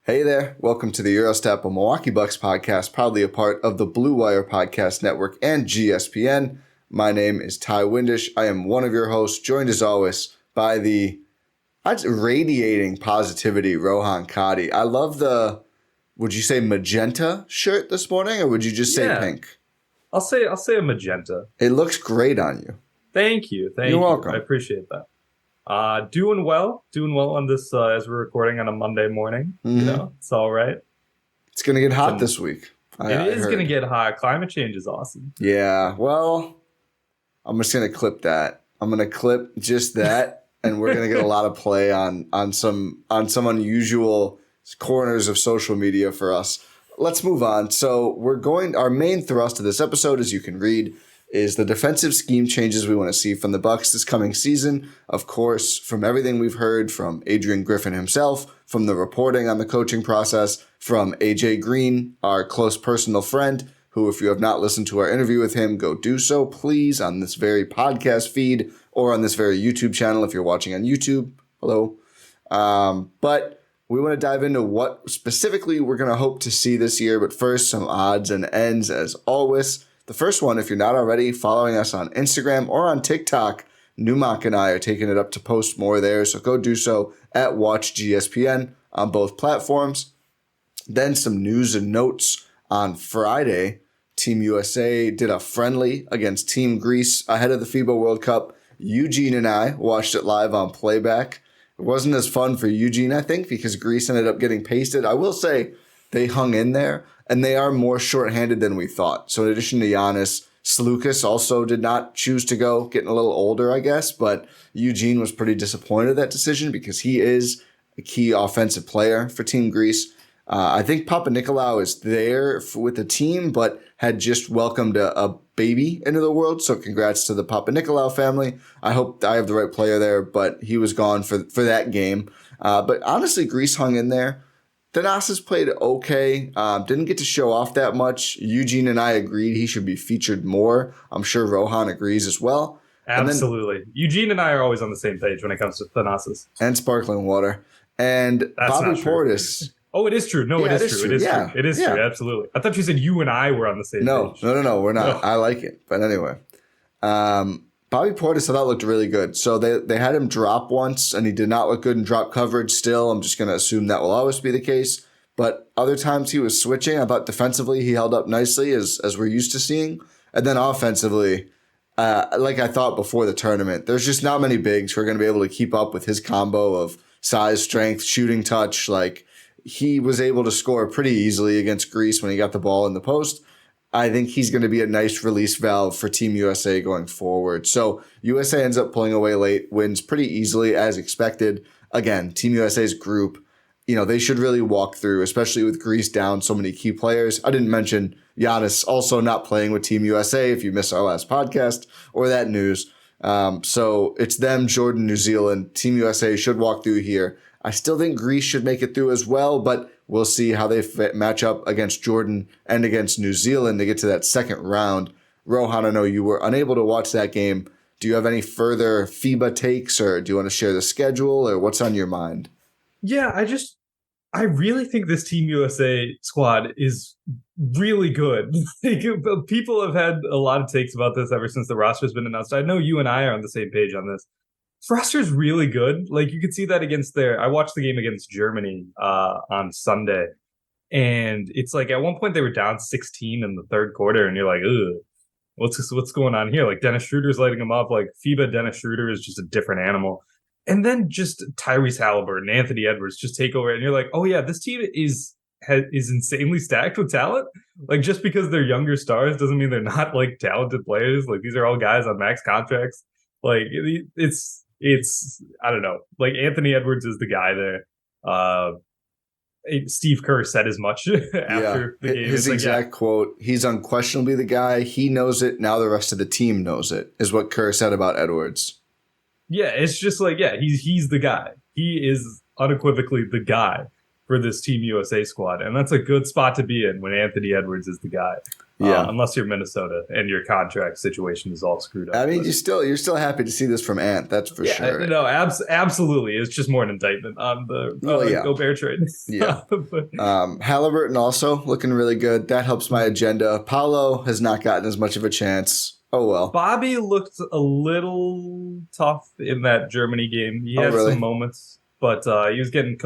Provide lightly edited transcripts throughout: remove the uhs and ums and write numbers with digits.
Hey there, welcome to the Gyro Step, a Milwaukee Bucks podcast, proudly a part of the Blue Wire Podcast Network and GSPN. My name is TyTy Windisch. I am one of your hosts, joined as always by the radiating positivity Rohan Katti. I love the, would you say magenta shirt this morning, or would you just say pink? I'll say a magenta. It looks great on you. Thank you. You're welcome. I appreciate that. Doing well on this as we're recording on a Monday morning. Mm-hmm. You know, it's all right. It's gonna get hot this week. It is gonna get hot. Climate change is awesome. Yeah. Well, I'm just gonna clip that. I'm gonna clip just that, and we're gonna get a lot of play on some unusual corners of social media for us. Let's move on. So our main thrust of this episode, as you can read, is the defensive scheme changes we want to see from the Bucks this coming season. Of course, from everything we've heard from Adrian Griffin himself, from the reporting on the coaching process, from AJ Green, our close personal friend, who, if you have not listened to our interview with him, go do so, please, on this very podcast feed or on this very YouTube channel if you're watching on YouTube. Hello. But we want to dive into what specifically we're going to hope to see this year. But first, some odds and ends as always. The first one, if you're not already following us on Instagram or on TikTok, Numak and I are taking it up to post more there, so go do so at WatchGSPN on both platforms. Then some news and notes on Friday. Team USA did a friendly against Team Greece ahead of the FIBA World Cup. Eugene and I watched it live on playback. It wasn't as fun for Eugene, I think, because Greece ended up getting pasted. I will say they hung in there. And they are more shorthanded than we thought. So in addition to Giannis, Slukas also did not choose to go, getting a little older, I guess. But Eugene was pretty disappointed at that decision because he is a key offensive player for Team Greece. I think Papanikolaou is there with the team, but had just welcomed a baby into the world. So congrats to the Papanikolaou family. I hope I have the right player there, but he was gone for that game. But honestly, Greece hung in there. Thanasis played okay, didn't get to show off that much. Eugene and I agreed he should be featured more. I'm sure Rohan agrees as well. Absolutely. Eugene and I are always on the same page when it comes to Thanasis. And sparkling water. And that's Bobby Portis. Oh, it is true. No, yeah, it is true. It is true. It is true. Absolutely. I thought you said you and I were on the same page. No, we're not. No. I like it. But anyway. Bobby Portis, I thought, looked really good. So they had him drop once, and he did not look good in drop coverage still. I'm just going to assume that will always be the case. But other times he was switching. I thought defensively he held up nicely, as we're used to seeing. And then offensively, like I thought before the tournament, there's just not many bigs who are going to be able to keep up with his combo of size, strength, shooting touch. Like, he was able to score pretty easily against Greece when he got the ball in the post. I think he's going to be a nice release valve for Team USA going forward. So USA ends up pulling away late, wins pretty easily as expected. Again, Team USA's group, they should really walk through, especially with Greece down so many key players. I didn't mention Giannis also not playing with Team USA if you missed our last podcast or that news. So it's them, Jordan, New Zealand. Team USA should walk through here. I still think Greece should make it through as well, but we'll see how they match up against Jordan and against New Zealand to get to that second round. Rohan, I know you were unable to watch that game. Do you have any further FIBA takes, or do you want to share the schedule, or what's on your mind? Yeah, I really think this Team USA squad is really good. People have had a lot of takes about this ever since the roster's been announced. I know you and I are on the same page on this. Roster's really good. Like, you could see that I watched the game against Germany on Sunday, and it's like at one point they were down 16 in the third quarter, and you're like, ugh, what's going on here? Like, Dennis Schroeder's lighting them up. Like, FIBA Dennis Schroeder is just a different animal. And then just Tyrese Halliburton and Anthony Edwards just take over, and you're like, oh yeah, this team is insanely stacked with talent. Like, just because they're younger stars doesn't mean they're not like talented players. Like, these are all guys on max contracts. Like, it's I don't know. Like, Anthony Edwards is the guy there. Steve Kerr said as much after the game. His exact quote, he's unquestionably the guy. He knows it. Now the rest of the team knows it, is what Kerr said about Edwards. Yeah, it's just like, he's the guy. He is unequivocally the guy for this Team USA squad. And that's a good spot to be in when Anthony Edwards is the guy. Yeah. Unless you're Minnesota and your contract situation is all screwed up. I mean, you're still happy to see this from Ant. That's for sure. No, absolutely. It's just more an indictment on the Gobert trade. Yeah. Halliburton also looking really good. That helps my agenda. Paolo has not gotten as much of a chance. Oh, well. Bobby looked a little tough in that Germany game. He had some moments, but he was getting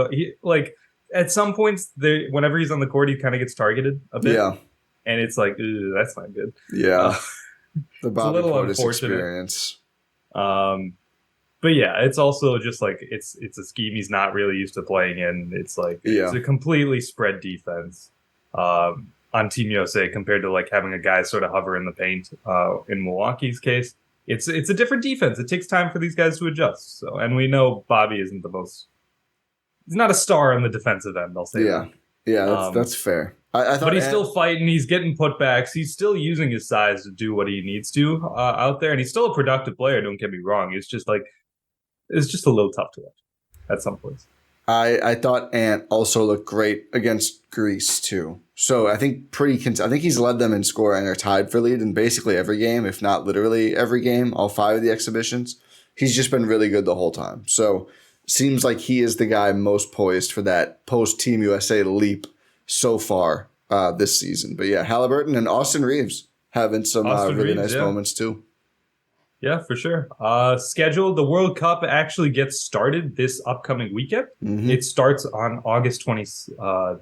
at some points, whenever he's on the court, he kind of gets targeted a bit. Yeah. And it's like, that's not good. Yeah. The Bobby Portis experience. But yeah, it's also just like, it's a scheme he's not really used to playing in. It's like, it's a completely spread defense on Team USA compared to like having a guy sort of hover in the paint in Milwaukee's case. It's a different defense. It takes time for these guys to adjust. So, and we know Bobby isn't he's not a star on the defensive end, I'll say that. Yeah, that's fair. I thought but he's still fighting. He's getting putbacks. He's still using his size to do what he needs to out there. And he's still a productive player, don't get me wrong. It's just a little tough to watch at some points. I thought Ant also looked great against Greece, too. So I think I think he's led them in scoring or tied for lead in basically every game, if not literally every game, all 5 of the exhibitions. He's just been really good the whole time. So seems like he is the guy most poised for that post-Team USA leap so far this season. But yeah, Halliburton and Austin Reeves having some really nice moments too. Yeah, for sure. Scheduled, the World Cup actually gets started this upcoming weekend. Mm-hmm. It starts on August 25th.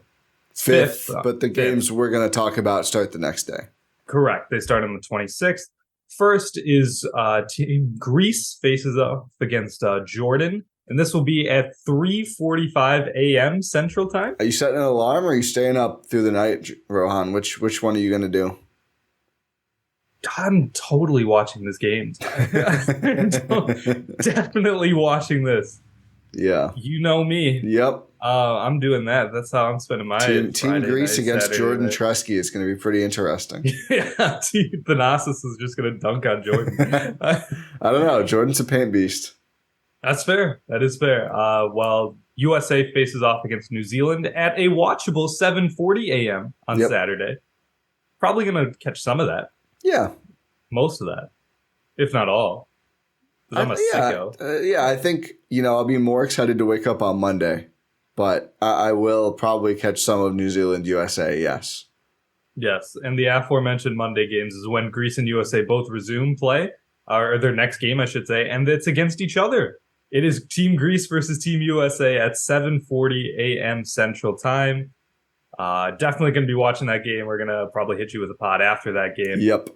But the games we're going to talk about start the next day. Correct. They start on the 26th. First is Team Greece faces off against Jordan. And this will be at 3:45 a.m. Central Time. Are you setting an alarm or are you staying up through the night, Rohan? Which one are you going to do? I'm totally watching this game. Definitely watching this. Yeah. You know me. Yep. I'm doing that. That's how I'm spending my Team Greece against Saturday Jordan night. Tresky is going to be pretty interesting. Yeah. Thanasis is just going to dunk on Jordan. I don't know. Jordan's a paint beast. That's fair. That is fair. While USA faces off against New Zealand at a watchable 7:40 a.m. on Saturday. Probably going to catch some of that. Yeah. Most of that. If not all. I'm a sicko. I think, I'll be more excited to wake up on Monday. But I will probably catch some of New Zealand, USA, yes. Yes. And the aforementioned Monday games is when Greece and USA both resume play. Or their next game, I should say. And it's against each other. It is Team Greece versus Team USA at 7:40 a.m. Central Time. Definitely going to be watching that game. We're going to probably hit you with a pod after that game. Yep.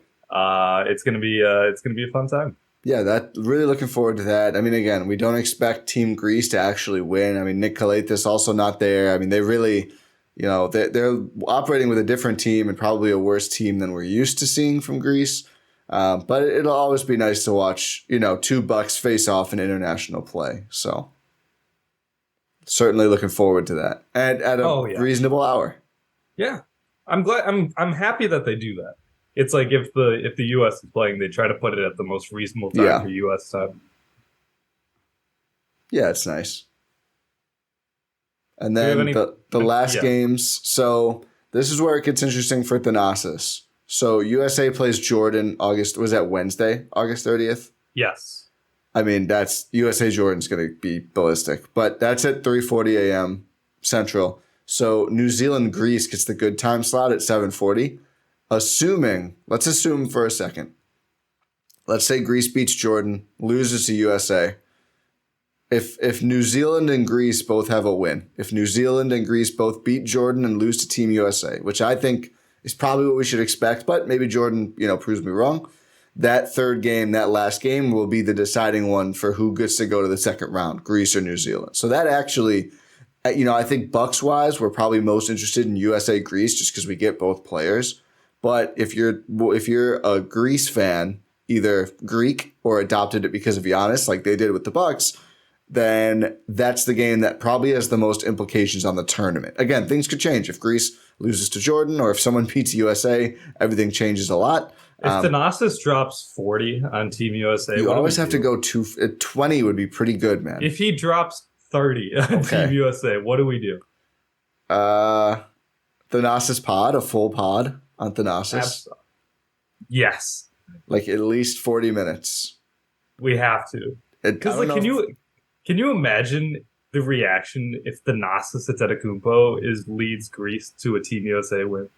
It's going to be a fun time. Yeah, really looking forward to that. I mean, again, we don't expect Team Greece to actually win. I mean, Nick Kalaitis also not there. I mean, they really, they're operating with a different team and probably a worse team than we're used to seeing from Greece. But it'll always be nice to watch, 2 Bucks face off in international play. So certainly looking forward to that. And at a reasonable hour. Yeah. I'm glad I'm happy that they do that. It's like if the US is playing, they try to put it at the most reasonable time for US time. Yeah, it's nice. And then the last games. So this is where it gets interesting for Thanasis. So USA plays Jordan was that Wednesday, August 30th? Yes. I mean, that's USA Jordan's going to be ballistic. But that's at 3:40 a.m. Central. So New Zealand Greece gets the good time slot at 7:40. Let's assume for a second. Let's say Greece beats Jordan, loses to USA. If New Zealand and Greece both have a win, if New Zealand and Greece both beat Jordan and lose to Team USA, which I think is probably what we should expect, but maybe Jordan, proves me wrong. That third game, that last game, will be the deciding one for who gets to go to the second round, Greece or New Zealand. So that actually, I think Bucks-wise, we're probably most interested in USA-Greece just because we get both players. But if you're a Greece fan, either Greek or adopted it because of Giannis, like they did with the Bucks, then that's the game that probably has the most implications on the tournament. Again, things could change. If Greece loses to Jordan or if someone beats USA, everything changes a lot. If Thanasis drops 40 on Team USA, you always have to go 20 would be pretty good, man. If he drops 30 on Team USA, what do we do? Thanasis pod, a full pod. on Thanasis? Yes. Like at least 40 minutes. We have to. Because like, can you imagine the reaction if Thanasis Antetokounmpo leads Greece to a Team USA win?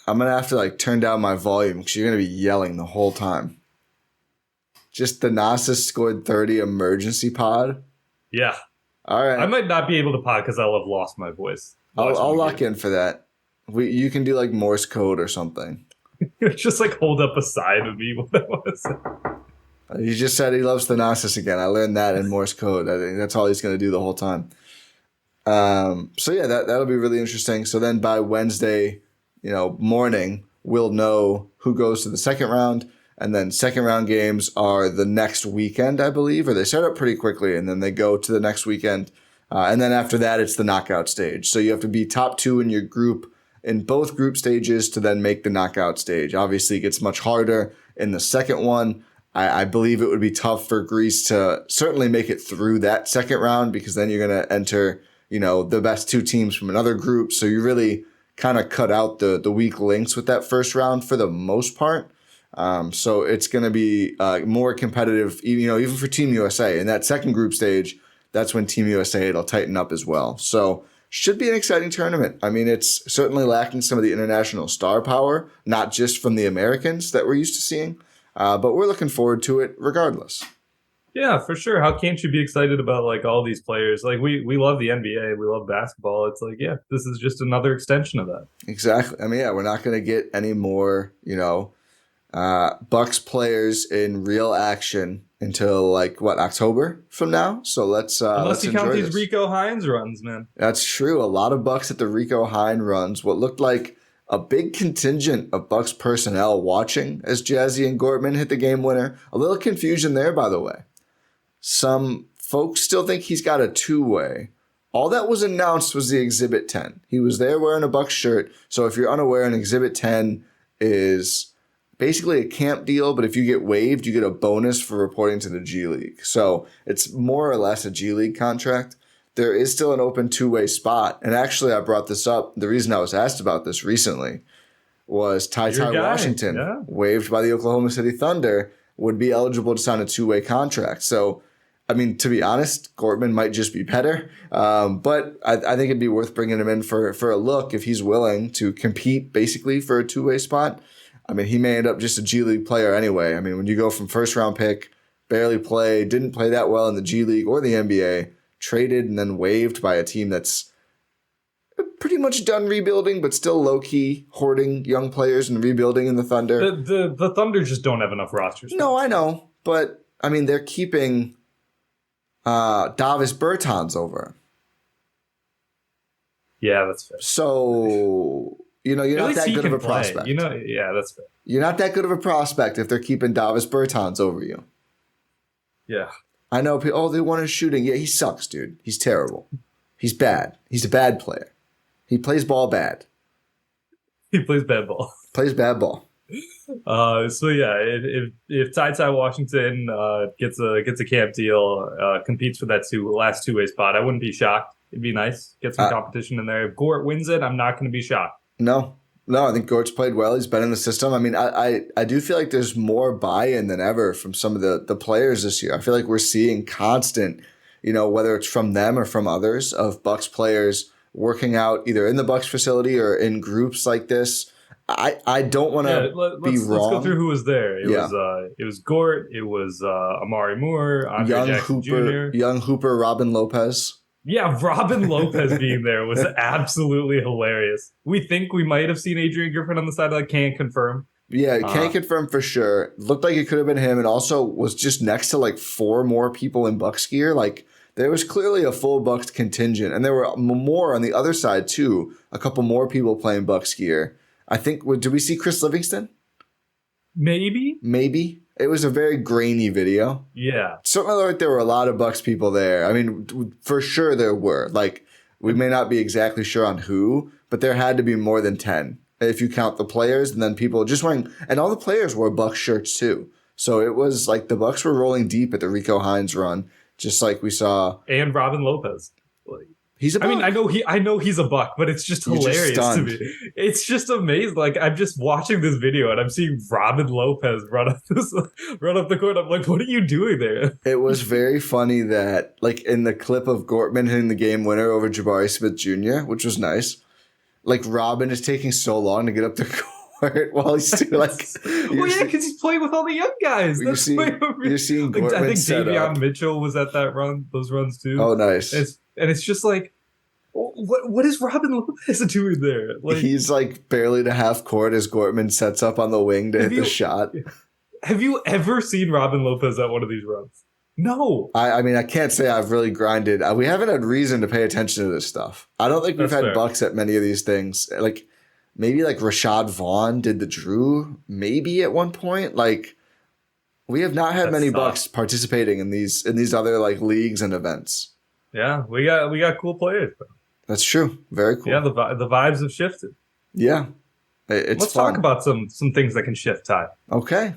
I'm gonna have to like turn down my volume because you're gonna be yelling the whole time. Just Thanasis scored 30 emergency pod. Yeah. All right. I might not be able to pod because I'll have lost my voice. I'll lock in for that. You can do like Morse code or something. Just like hold up a side of me. What I want to say. He just said he loves Thanasis again. I learned that in Morse code. I think that's all he's going to do the whole time. So yeah, that'll be really interesting. So then by Wednesday, morning, we'll know who goes to the second round. And then second round games are the next weekend, I believe, or they start up pretty quickly and then they go to the next weekend. And then after that, it's the knockout stage. So you have to be top 2 in your group in both group stages to then make the knockout stage. Obviously, it gets much harder in the second one. I believe it would be tough for Greece to certainly make it through that second round because then you're going to enter, the best 2 teams from another group. So you really kind of cut out the weak links with that first round for the most part. So it's going to be more competitive, even for Team USA. In that second group stage, that's when Team USA will tighten up as well. So should be an exciting tournament. I mean, it's certainly lacking some of the international star power, not just from the Americans that we're used to seeing. But we're looking forward to it regardless. Yeah, for sure. How can't you be excited about like all these players? Like we love the NBA, we love basketball. It's like, yeah, this is just another extension of that. Exactly. I mean, yeah, we're not going to get any more, Bucks players in real action until like October from now. So let's unless you count these Rico Hines runs, man. That's true. A lot of Bucks at the Rico Hines runs. What looked like a big contingent of Bucks personnel watching as Jazzy and Gortman hit the game winner. A little confusion there, by the way. Some folks still think he's got a 2-way. All that was announced was the Exhibit 10. He was there wearing a Bucks shirt. So if you're unaware, an Exhibit 10 is basically a camp deal, but if you get waived, you get a bonus for reporting to the G League. So it's more or less a G League contract. There is still an open 2-way spot. And actually, I brought this up. The reason I was asked about this recently was TyTy Washington, waived by the Oklahoma City Thunder, would be eligible to sign a 2-way contract. So, I mean, to be honest, Gortman might just be better. But I think it'd be worth bringing him in for a look if he's willing to compete basically for a 2-way spot. I mean, he may end up just a G League player anyway. I mean, when you go from first round pick, barely play, didn't play that well in the G League or the NBA, traded and then waived by a team that's pretty much done rebuilding, but still low-key hoarding young players and rebuilding in the Thunder. The Thunder just don't have enough rosters. No, I know. But, I mean, they're keeping Davis Bertans over. Yeah, that's fair. So, you're not that good of a prospect. Yeah, that's fair. You're not that good of a prospect if they're keeping Davis Bertans over you. Yeah. I know people, they want his shooting. Yeah, he sucks, dude. He's terrible. He's bad. He's a bad player. He plays ball bad. He plays bad ball. Plays bad ball. So yeah, if TyTy Washington gets a camp deal, competes for that last 2-way spot, I wouldn't be shocked. It'd be nice. Get some competition in there. If Gort wins it, I'm not going to be shocked. No, I think Gort's played well. He's been in the system. I mean, I do feel like there's more buy-in than ever from some of the players this year. I feel like we're seeing constant, whether it's from them or from others, of Bucks players working out either in the Bucks facility or in groups like this. I don't want to be wrong. Let's go through who was there. It was Gort. It was Amari Moore, Andre Jackson Jr., young Hooper, Robin Lopez. Yeah, Robin Lopez being there was absolutely hilarious. We think we might have seen Adrian Griffin on the sideline. Can't confirm. Yeah, can't confirm for sure. Looked like it could have been him, and also was just next to like 4 more people in Bucks gear. Like there was clearly a full Bucks contingent, and there were more on the other side too. A couple more people playing Bucks gear. I think. Did we see Chris Livingston? Maybe. It was a very grainy video. Yeah. Certainly looked like there were a lot of Bucks people there. I mean, for sure there were. Like, we may not be exactly sure on who, but there had to be more than 10 if you count the players and then people just wearing, and all the players wore Bucks shirts too. So it was like the Bucks were rolling deep at the Rico Hines run, just like we saw. And Robin Lopez. He's a Buck. I mean, I know he's a Buck, but it's just hilarious to me. It's just amazing. Like, I'm just watching this video and I'm seeing Robin Lopez run up the court. I'm like, what are you doing there? It was very funny that, like, in the clip of Gortman hitting the game winner over Jabari Smith Jr., which was nice, like, Robin is taking so long to get up the court while he's still, like... Well, yeah, because he's playing with all the young guys. You're seeing Gortman I think set Davion up. Mitchell was at those runs too. Oh, nice. And it's just like, what is Robin Lopez doing there? Like, he's like barely to half court as Gortman sets up on the wing to hit the shot. Have you ever seen Robin Lopez at one of these runs? No. I mean, I can't say I've really grinded. We haven't had reason to pay attention to this stuff. I don't think we've had Bucks at many of these things. Like, maybe like Rashad Vaughn did the Drew, maybe at one point. Like, we have not had many Bucks participating in these other like leagues and events. Yeah, we got cool players, though. That's true. Very cool. Yeah, the vibes have shifted. Yeah, Let's talk about some things that can shift, Ty. Okay.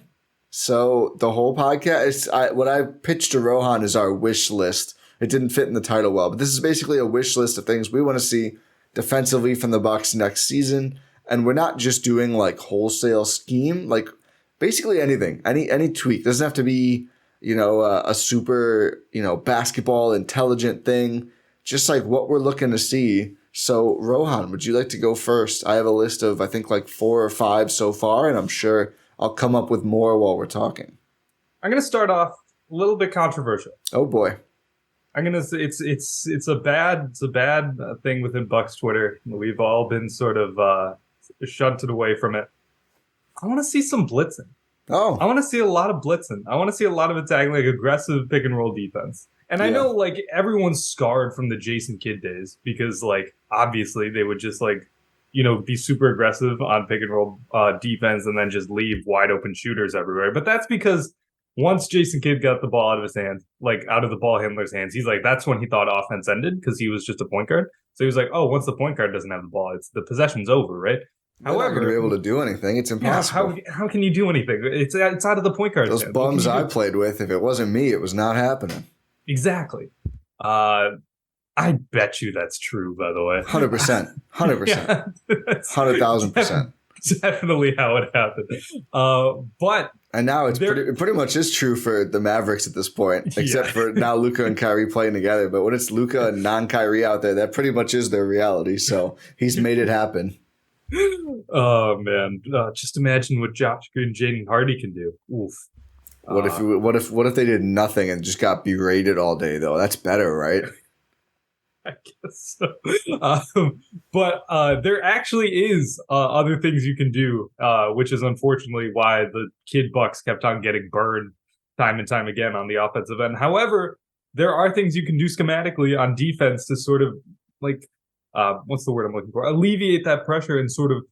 So the whole podcast, what I pitched to Rohan is our wish list. It didn't fit in the title well, but this is basically a wish list of things we want to see defensively from the Bucks next season. And we're not just doing like wholesale scheme, like basically anything, any tweak. Doesn't have to be, a super, basketball intelligent thing. Just like what we're looking to see. So Rohan, would you like to go first? I have a list of, I think, like 4 or 5 so far, and I'm sure I'll come up with more while we're talking. I'm going to start off a little bit controversial. Oh boy. I'm going to say it's a bad thing within Bucks Twitter. We've all been sort of shunted away from it. I want to see some blitzing. Oh. I want to see a lot of blitzing. I want to see a lot of attacking, like aggressive pick and roll defense. And I know, like, everyone's scarred from the Jason Kidd days because, like, obviously they would just, like, be super aggressive on pick and roll defense and then just leave wide open shooters everywhere. But that's because once Jason Kidd got the ball out of his hands, like out of the ball handler's hands, he's like, that's when he thought offense ended because he was just a point guard. So he was like, oh, once the point guard doesn't have the ball, the possession's over, right? They're not going to be able to do anything. It's impossible. How can you do anything? It's out of the point guard's hands. Those bums I played with, if it wasn't me, it was not happening. Exactly. I bet you that's true, by the way. 100%. 100%. 100,000%. Definitely how it happened. But and now it pretty much is true for the Mavericks at this point, except for now Luka and Kyrie playing together. But when it's Luka and non-Kyrie out there, that pretty much is their reality. So he's made it happen. Oh man! Just imagine what Josh Green, Jaden Hardy can do. Oof. What if they did nothing and just got berated all day though? That's better, right? I guess so. But there actually is other things you can do, which is unfortunately why the Kid Bucks kept on getting burned time and time again on the offensive end. However, there are things you can do schematically on defense to sort of like, what's the word I'm looking for? Alleviate that pressure and sort of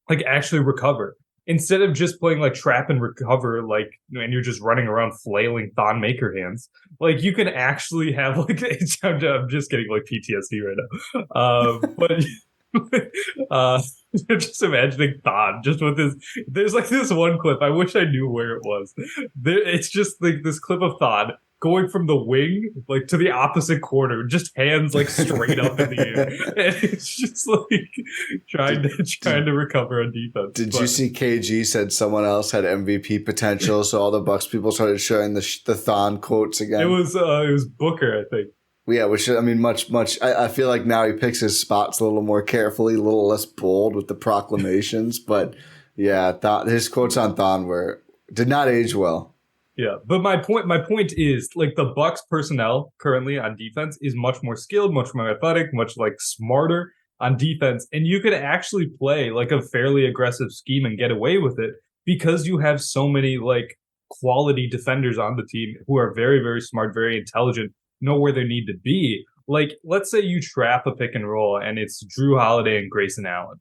like actually recover. Instead of just playing like trap and recover, like, and you're just running around flailing Thon Maker hands, like you can actually have like, I'm just getting like PTSD right now. But just imagining Thon just with there's like this one clip. I wish I knew where it was. It's just like this clip of Thon going from the wing like to the opposite corner, just hands like straight up in the air, and it's just like trying to recover on defense. Did you see KG said someone else had MVP potential, so all the Bucks people started sharing the Thon quotes again? It was Booker, I think. Yeah, which I mean, much. I feel like now he picks his spots a little more carefully, a little less bold with the proclamations. But yeah, his quotes on Thon did not age well. Yeah, but my point is like the Bucks personnel currently on defense is much more skilled, much more athletic, much like smarter on defense, and you could actually play like a fairly aggressive scheme and get away with it because you have so many like quality defenders on the team who are very, very smart, very intelligent, know where they need to be. Like, let's say you trap a pick and roll and it's Drew Holiday and Grayson Allen.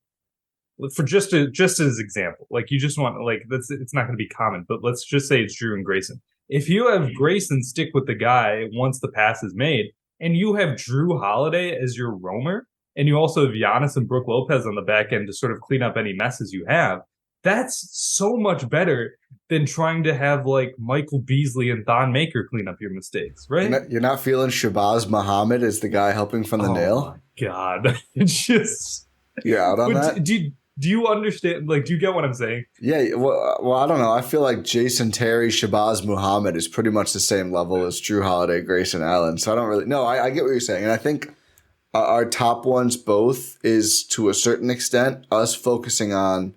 For just as example, like you just want like it's not going to be common, but let's just say it's Drew and Grayson. If you have Grayson stick with the guy once the pass is made, and you have Drew Holiday as your roamer, and you also have Giannis and Brook Lopez on the back end to sort of clean up any messes you have, That's so much better than trying to have like Michael Beasley and Thon Maker clean up your mistakes, right? You're not feeling Shabazz Muhammad as the guy helping from the nail? Oh my God. It's just You're out on that? Do you understand? Like, do you get what I'm saying? Yeah, well, I don't know. I feel like Jason Terry, Shabazz Muhammad is pretty much the same level as Drew Holiday, Grayson Allen. So I don't really – no, I get what you're saying. And I think our top ones both is to a certain extent us focusing on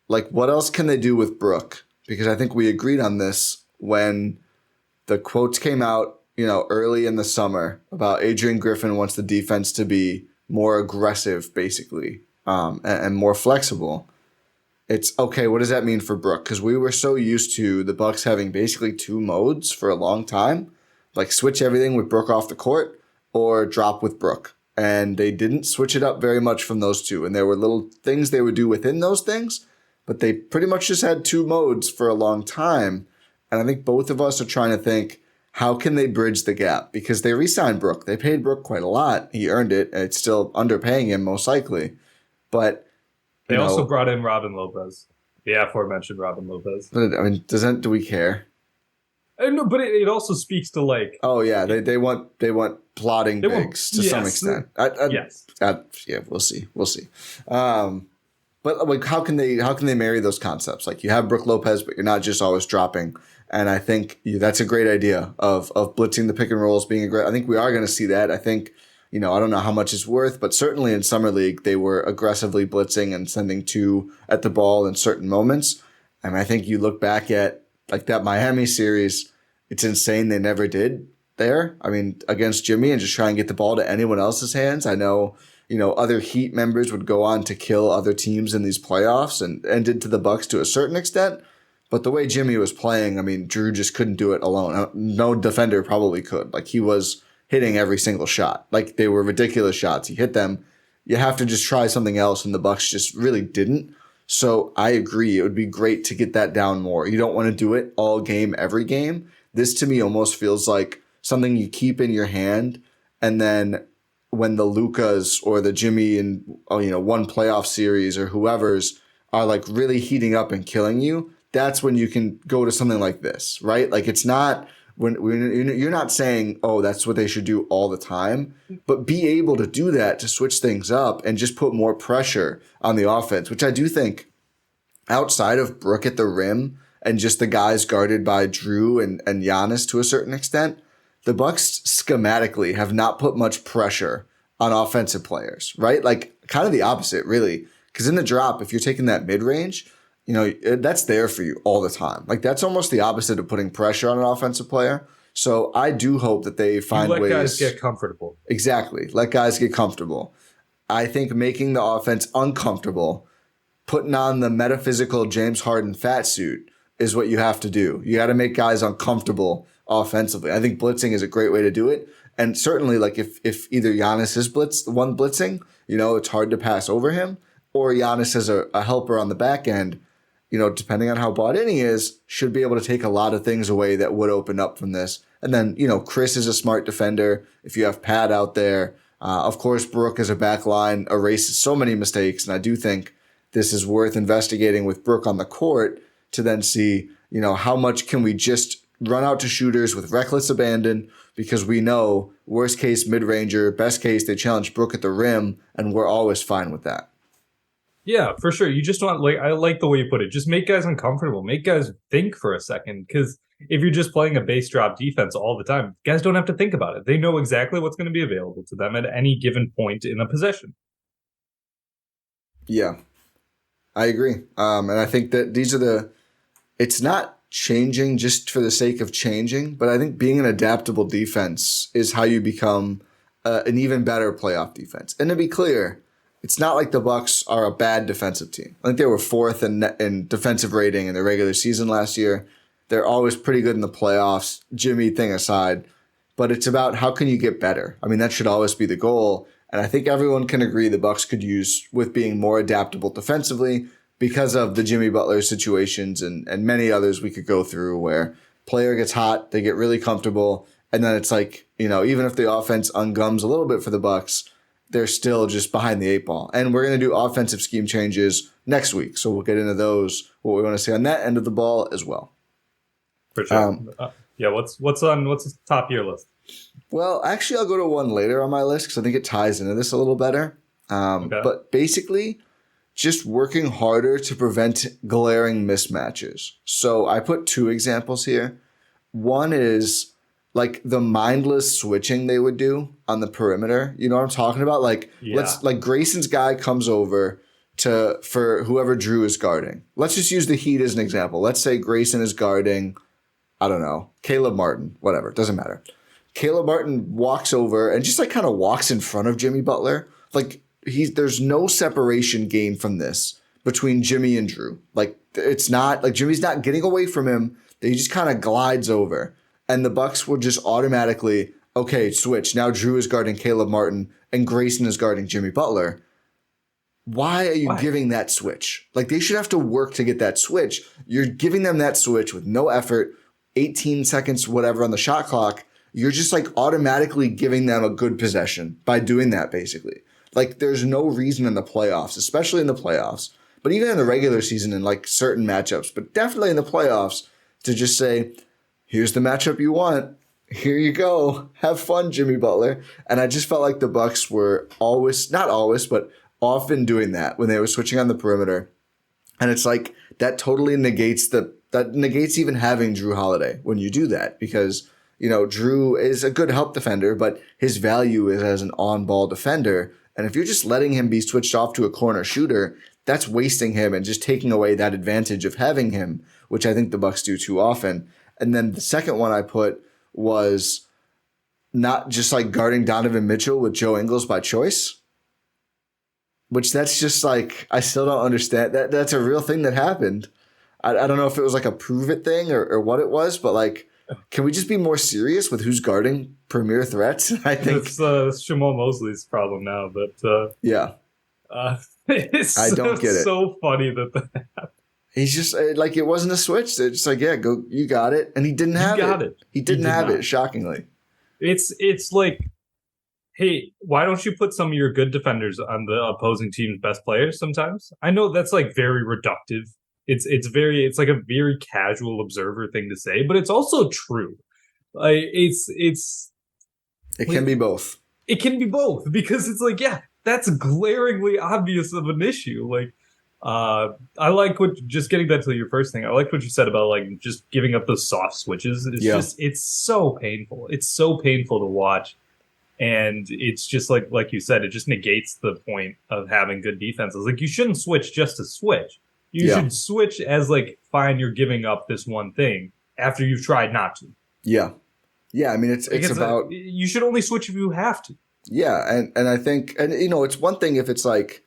like what else can they do with Brook? Because I think we agreed on this when the quotes came out, early in the summer about Adrian Griffin wants the defense to be more aggressive, basically, and more flexible. It's okay. What does that mean for Brook? Because we were so used to the Bucks having basically two modes for a long time, like switch everything with Brook off the court or drop with Brook. And they didn't switch it up very much from those two. And there were little things they would do within those things, but they pretty much just had two modes for a long time. And I think both of us are trying to think, how can they bridge the gap? Because they re-signed Brook. They paid Brook quite a lot. He earned it. And it's still underpaying him most likely. But they also brought in Robin Lopez. The aforementioned Robin Lopez. But I mean, do we care? No, but it also speaks to like. Oh yeah, they want plotting bigs to some extent. Yes. Yeah, we'll see. But like, how can they marry those concepts? Like you have Brook Lopez, but you're not just always dropping. And I think that's a great idea of blitzing the pick and rolls being a great. I think we are going to see that. I think. I don't know how much it's worth, but certainly in Summer League, they were aggressively blitzing and sending two at the ball in certain moments. And I think you look back at like that Miami series, it's insane they never did there. I mean, against Jimmy and just try and get the ball to anyone else's hands. I know, other Heat members would go on to kill other teams in these playoffs and did to the Bucks to a certain extent. But the way Jimmy was playing, I mean, Drew just couldn't do it alone. No defender probably could. Like he was hitting every single shot. Like they were ridiculous shots. He hit them. You have to just try something else, and the Bucks just really didn't. So I agree. It would be great to get that down more. You don't want to do it all game, every game. This to me almost feels like something you keep in your hand, and then when the Lucas or the Jimmy and one playoff series or whoever's are like really heating up and killing you, that's when you can go to something like this, right? Like it's not when you're not saying, oh, that's what they should do all the time, but be able to do that to switch things up and just put more pressure on the offense, which I do think outside of Brook at the rim and just the guys guarded by Drew and Giannis to a certain extent, the Bucks schematically have not put much pressure on offensive players, right? Like kind of the opposite, really. Because in the drop, if you're taking that mid-range, that's there for you all the time. Like that's almost the opposite of putting pressure on an offensive player. So I do hope that they find ways. Let guys get comfortable. Exactly. Let guys get comfortable. I think making the offense uncomfortable, putting on the metaphysical James Harden fat suit is what you have to do. You got to make guys uncomfortable offensively. I think blitzing is a great way to do it. And certainly like if either Giannis is blitzing, it's hard to pass over him, or Giannis as a helper on the back end, depending on how bought in he is, should be able to take a lot of things away that would open up from this. And then, Chris is a smart defender. If you have Pat out there, of course, Brook as a back line erases so many mistakes. And I do think this is worth investigating with Brook on the court to then see, how much can we just run out to shooters with reckless abandon, because we know worst case mid-ranger, best case they challenge Brook at the rim, and we're always fine with that. Yeah, for sure. You just want, I like the way you put it. Just make guys uncomfortable. Make guys think for a second. Because if you're just playing a base drop defense all the time, guys don't have to think about it. They know exactly what's going to be available to them at any given point in a possession. Yeah, I agree. And I think that it's not changing just for the sake of changing, but I think being an adaptable defense is how you become an even better playoff defense. And to be clear, it's not like the Bucks are a bad defensive team. I think they were fourth in defensive rating in the regular season last year. They're always pretty good in the playoffs, Jimmy thing aside. But it's about how can you get better? I mean, that should always be the goal. And I think everyone can agree the Bucks could use with being more adaptable defensively because of the Jimmy Butler situations and many others we could go through where player gets hot, they get really comfortable, and then it's like, even if the offense ungums a little bit for the Bucks, they're still just behind the 8 ball. And we're going to do offensive scheme changes next week. So we'll get into those, what we want to see on that end of the ball as well. For sure. What's top of your list? Well, actually, I'll go to one later on my list because I think it ties into this a little better. But basically, just working harder to prevent glaring mismatches. So I put 2 examples here. One is like the mindless switching they would do on the perimeter. You know what I'm talking about? Let's Grayson's guy comes over for whoever Drew is guarding. Let's just use the Heat as an example. Let's say Grayson is guarding, I don't know, Caleb Martin, whatever, doesn't matter. Caleb Martin walks over and just like kind of walks in front of Jimmy Butler. Like there's no separation gained from this between Jimmy and Drew. Like it's not like Jimmy's not getting away from him. He just kind of glides over. And the Bucks will just automatically, okay, switch. Now Drew is guarding Caleb Martin and Grayson is guarding Jimmy Butler. Why are you giving that switch? Like they should have to work to get that switch. You're giving them that switch with no effort, 18 seconds, whatever on the shot clock. You're just like automatically giving them a good possession by doing that basically. Like there's no reason in the playoffs, especially in the playoffs, but even in the regular season in like certain matchups, but definitely in the playoffs to just say, here's the matchup you want. Here you go. Have fun, Jimmy Butler. And I just felt like the Bucks were not always, but often doing that when they were switching on the perimeter. And it's like that totally negates even having Drew Holiday when you do that because, you know, Drew is a good help defender, but his value is as an on-ball defender. And if you're just letting him be switched off to a corner shooter, that's wasting him and just taking away that advantage of having him, which I think the Bucks do too often. And then the second one I put was not just like guarding Donovan Mitchell with Joe Ingles by choice, which that's just like, I still don't understand. That's a real thing that happened. I don't know if it was like a prove it thing or what it was, but like, can we just be more serious with who's guarding premier threats? I think it's Jamal Mosley's problem now, but yeah. I don't get it. It's so funny that happened. He's just like, it wasn't a switch. They're just like, yeah, go, you got it. And he didn't have it. He didn't have it, shockingly. It's like, hey, why don't you put some of your good defenders on the opposing team's best players sometimes? I know that's like very reductive. It's like a very casual observer thing to say, but it's also true. It can be both. It can be both because it's like, yeah, that's glaringly obvious of an issue. Like, I like just getting back to your first thing. I like what you said about like just giving up those soft switches. It's so painful. It's so painful to watch. And it's just like you said, it just negates the point of having good defenses. Like you shouldn't switch just to switch. You should switch as like, fine, you're giving up this one thing after you've tried not to. Yeah. Yeah. I mean, it's about, you should only switch if you have to. Yeah. And I think, and you know, it's one thing if it's like,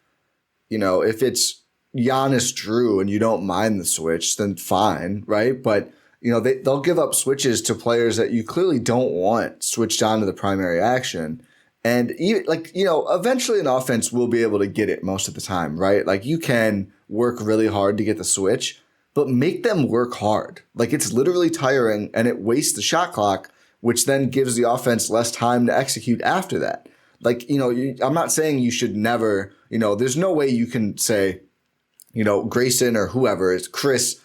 you know, if it's Giannis Drew and you don't mind the switch, then fine, right? But you know they'll give up switches to players that you clearly don't want switched on to the primary action, and even like you know eventually an offense will be able to get it most of the time, right? Like you can work really hard to get the switch, but make them work hard. Like it's literally tiring and it wastes the shot clock, which then gives the offense less time to execute after that. Like you know I'm not saying you should never, you know, there's no way you can say, you know, Grayson or whoever is Chris,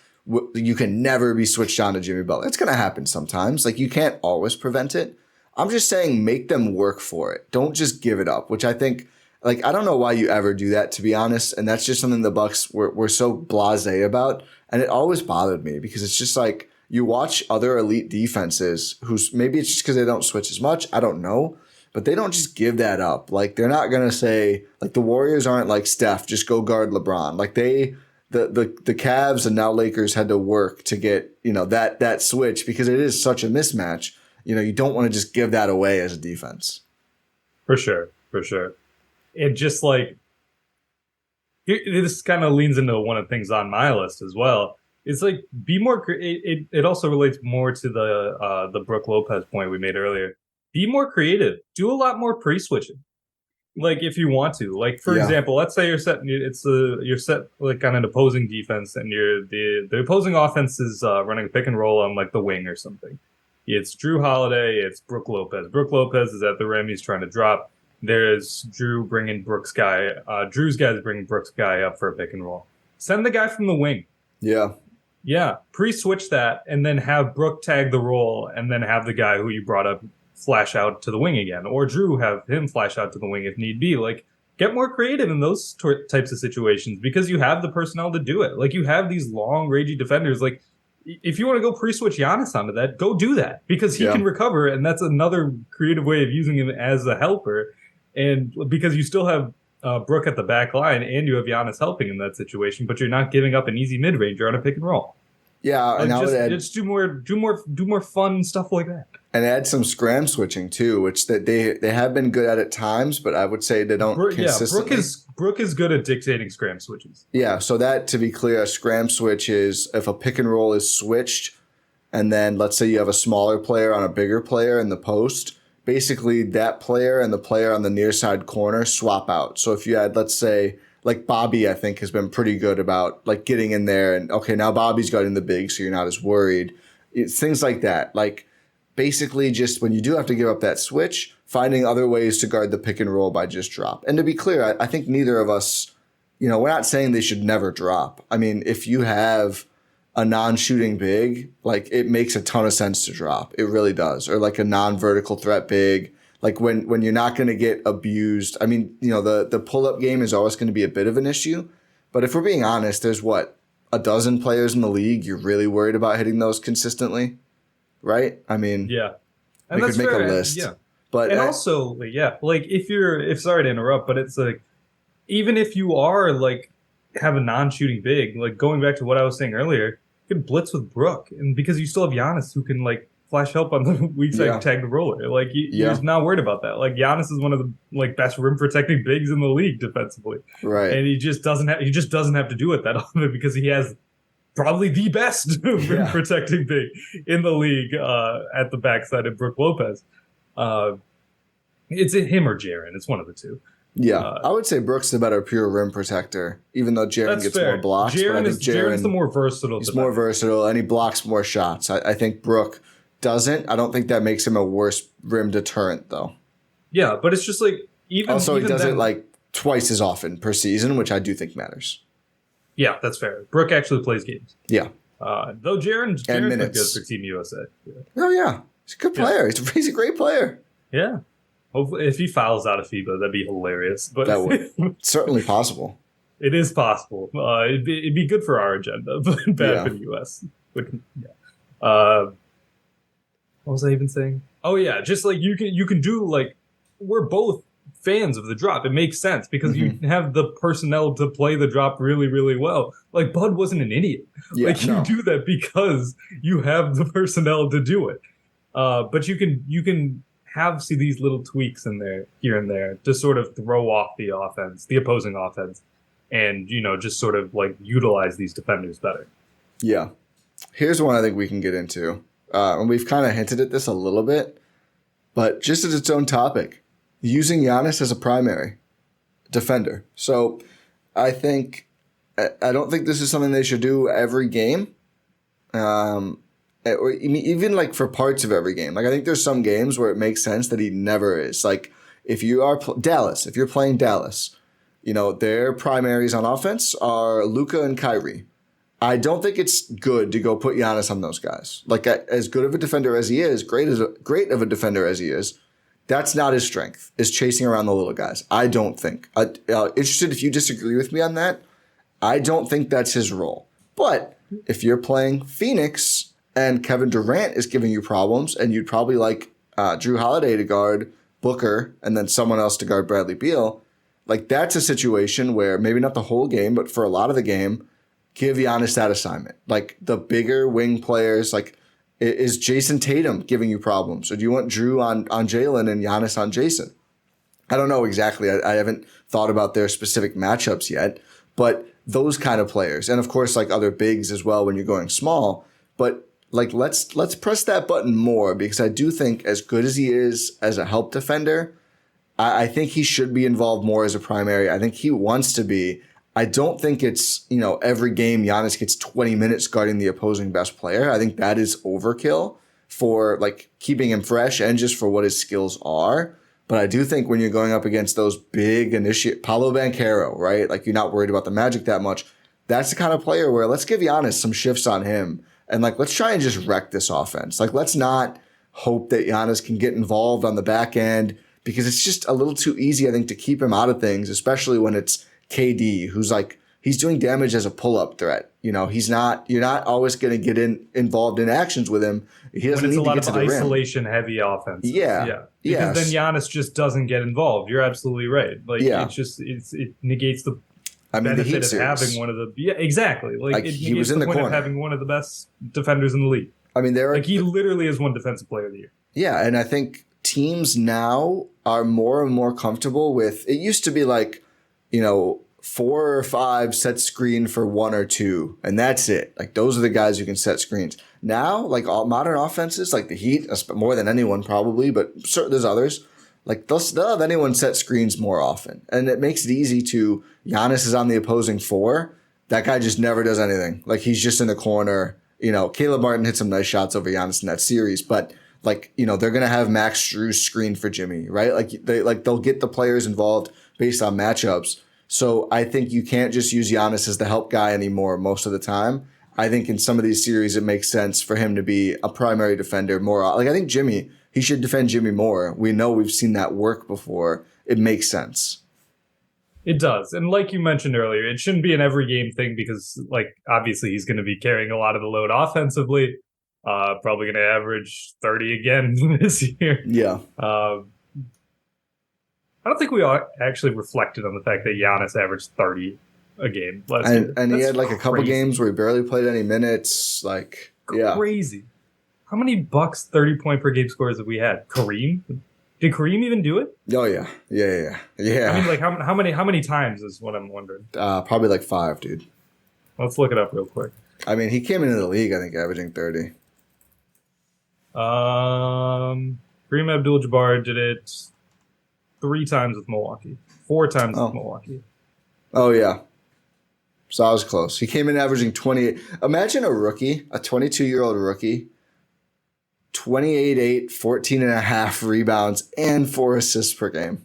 you can never be switched on to Jimmy Butler. It's going to happen sometimes. Like you can't always prevent it. I'm just saying make them work for it. Don't just give it up, which I think, like, I don't know why you ever do that, to be honest. And that's just something the Bucks were so blasé about. And it always bothered me because it's just like you watch other elite defenses who's maybe it's just because they don't switch as much. I don't know. But they don't just give that up. Like they're not gonna say like the Warriors aren't like Steph, just go guard LeBron. Like the Cavs and now Lakers had to work to get, you know, that switch because it is such a mismatch. You know, you don't want to just give that away as a defense. For sure. It just like this kind of leans into one of the things on my list as well. It's like be more. It also relates more to the Brook Lopez point we made earlier. Be more creative. Do a lot more pre-switching. Like if you want to. Like for example, let's say you're set like on an opposing defense, and the opposing offense is running a pick and roll on like the wing or something. It's Drew Holiday. It's Brook Lopez. Brook Lopez is at the rim. He's trying to drop. There's Drew bringing Brooks guy. Drew's guys bringing Brooks guy up for a pick and roll. Send the guy from the wing. Yeah. Yeah. Pre-switch that and then have Brook tag the roll and then have the guy who you brought up flash out to the wing again. Or Drew have him flash out to the wing if need be. Like, get more creative in those types of situations because you have the personnel to do it. Like, you have these long, ragey defenders. Like, if you want to go pre-switch Giannis onto that, go do that because he can recover, and that's another creative way of using him as a helper. And because you still have Brook at the back line and you have Giannis helping in that situation, but you're not giving up an easy mid-ranger on a pick and roll. Yeah, and just do more fun stuff like that. And add some scram switching too, which that they have been good at times, but I would say they don't consistently. Yeah, Brook is good at dictating scram switches. Yeah, so that, to be clear, a scram switch is if a pick and roll is switched, and then let's say you have a smaller player on a bigger player in the post, basically that player and the player on the near side corner swap out. So if you had, let's say, like Bobby, I think, has been pretty good about like getting in there and, okay, now Bobby's guarding the big, so you're not as worried. It's things like that. Like, basically, just when you do have to give up that switch, finding other ways to guard the pick and roll by just drop. And to be clear, I think neither of us, we're not saying they should never drop. I mean, if you have a non-shooting big, like, it makes a ton of sense to drop. It really does. Or like a non-vertical threat big, like when you're not going to get abused. I mean, the pull-up game is always going to be a bit of an issue. But if we're being honest, there's a dozen players in the league you're really worried about hitting those consistently. Right? I mean, yeah, and we could make a list. Yeah, but also, like if sorry to interrupt, but it's like even if you are like have a non-shooting big, like going back to what I was saying earlier, you can blitz with Brook, and because you still have Giannis who can like flash help on the weak side tag the roller, like you're just not worried about that. Like Giannis is one of the like best rim protecting bigs in the league defensively, right? And he just doesn't have to do it that often because he has probably the best rim protecting big in the league at the backside of Brook Lopez. It's him or Jaren. It's one of the two. Yeah, I would say Brook's the better pure rim protector, even though Jaren gets more blocks. Jaren's the more versatile. He's more versatile, and he blocks more shots. I think Brook doesn't. I don't think that makes him a worse rim deterrent, though. Yeah, but it's just like even. Also, he does it like twice as often per season, which I do think matters. Yeah, that's fair. Brook actually plays games. Yeah. Though Jaren's been good for Team USA. Yeah. Oh, yeah. He's a good player. He's a great player. Yeah. Hopefully, if he fouls out of FIBA, that'd be hilarious. But that would. Certainly possible. It is possible. It'd be good for our agenda, but bad for the US. But, what was I even saying? Oh, yeah. Just like you can do like, we're both fans of the drop. It makes sense because you have the personnel to play the drop really, really well. Like Bud wasn't an idiot. You do that because you have the personnel to do it. But you can have these little tweaks in there, here and there, to sort of throw off the opposing offense, and just sort of like utilize these defenders better. Yeah. Here's one I think we can get into. And we've kind of hinted at this a little bit, but just as its own topic. Using Giannis as a primary defender. So I don't think this is something they should do every game. Or even like for parts of every game. Like I think there's some games where it makes sense that he never is. Like if you are if you're playing Dallas, their primaries on offense are Luka and Kyrie. I don't think it's good to go put Giannis on those guys. Like as good of a defender as he is, great of a defender as he is, that's not his strength, is chasing around the little guys. I don't think. Interested if you disagree with me on that. I don't think that's his role. But if you're playing Phoenix and Kevin Durant is giving you problems, and you'd probably like Drew Holiday to guard Booker and then someone else to guard Bradley Beal, like that's a situation where maybe not the whole game, but for a lot of the game, give Giannis that assignment. Like the bigger wing players, like is Jason Tatum giving you problems? Or do you want Drew on Jalen and Giannis on Jason? I don't know exactly. I haven't thought about their specific matchups yet, but those kind of players. And of course, like other bigs as well when you're going small. But like let's press that button more, because I do think as good as he is as a help defender, I think he should be involved more as a primary. I think he wants to be. I don't think it's, every game Giannis gets 20 minutes guarding the opposing best player. I think that is overkill for like keeping him fresh and just for what his skills are. But I do think when you're going up against those big Paolo Banchero, right? Like, you're not worried about the Magic that much. That's the kind of player where let's give Giannis some shifts on him. And, like, let's try and just wreck this offense. Like, let's not hope that Giannis can get involved on the back end, because it's just a little too easy, I think, to keep him out of things, especially when it's KD, who's like, he's doing damage as a pull-up threat. You know, you're not always going to get involved in actions with him. He doesn't need to get to the rim. It's a lot of isolation-heavy offense. Yeah. Because then Giannis just doesn't get involved. You're absolutely right. Like, it negates the benefit of having one of the... Yeah, exactly. Like he was in the corner. Of having one of the best defenders in the league. I mean, he literally is one defensive player of the year. Yeah, and I think teams now are more and more comfortable with... It used to be like, 4 or 5 set screen for 1 or 2, and that's it. Like, those are the guys who can set screens. Now, like, all modern offenses, like the Heat, more than anyone probably, but there's others. Like, they'll have anyone set screens more often, and it makes it easy to... Giannis is on the opposing 4. That guy just never does anything. Like, he's just in the corner. Caleb Martin hit some nice shots over Giannis in that series, but like, they're going to have Max Strus screen for Jimmy, right? They'll get the players involved based on matchups. So I think you can't just use Giannis as the help guy anymore most of the time. I think in some of these series, it makes sense for him to be a primary defender more. Like, I think he should defend Jimmy more. We've seen that work before. It makes sense. It does. And like you mentioned earlier, it shouldn't be an every game thing because, like, obviously he's going to be carrying a lot of the load offensively. Probably going to average 30 again this year. Yeah. I don't think we actually reflected on the fact that Giannis averaged 30 a game last year. And he had like a couple games where he barely played any minutes. Like, crazy. How many Bucks 30-point per game scores have we had? Kareem? Did Kareem even do it? Oh yeah. I mean, like, how many times is what I'm wondering. Probably like 5, dude. Let's look it up real quick. I mean, he came into the league, I think, averaging 30. Kareem Abdul-Jabbar did it 3 times with Milwaukee, 4 times with Milwaukee. Oh yeah. So I was close. He came in averaging 28. Imagine a rookie, a 22-year-old rookie. 28-8, 14.5 rebounds, and 4 assists per game.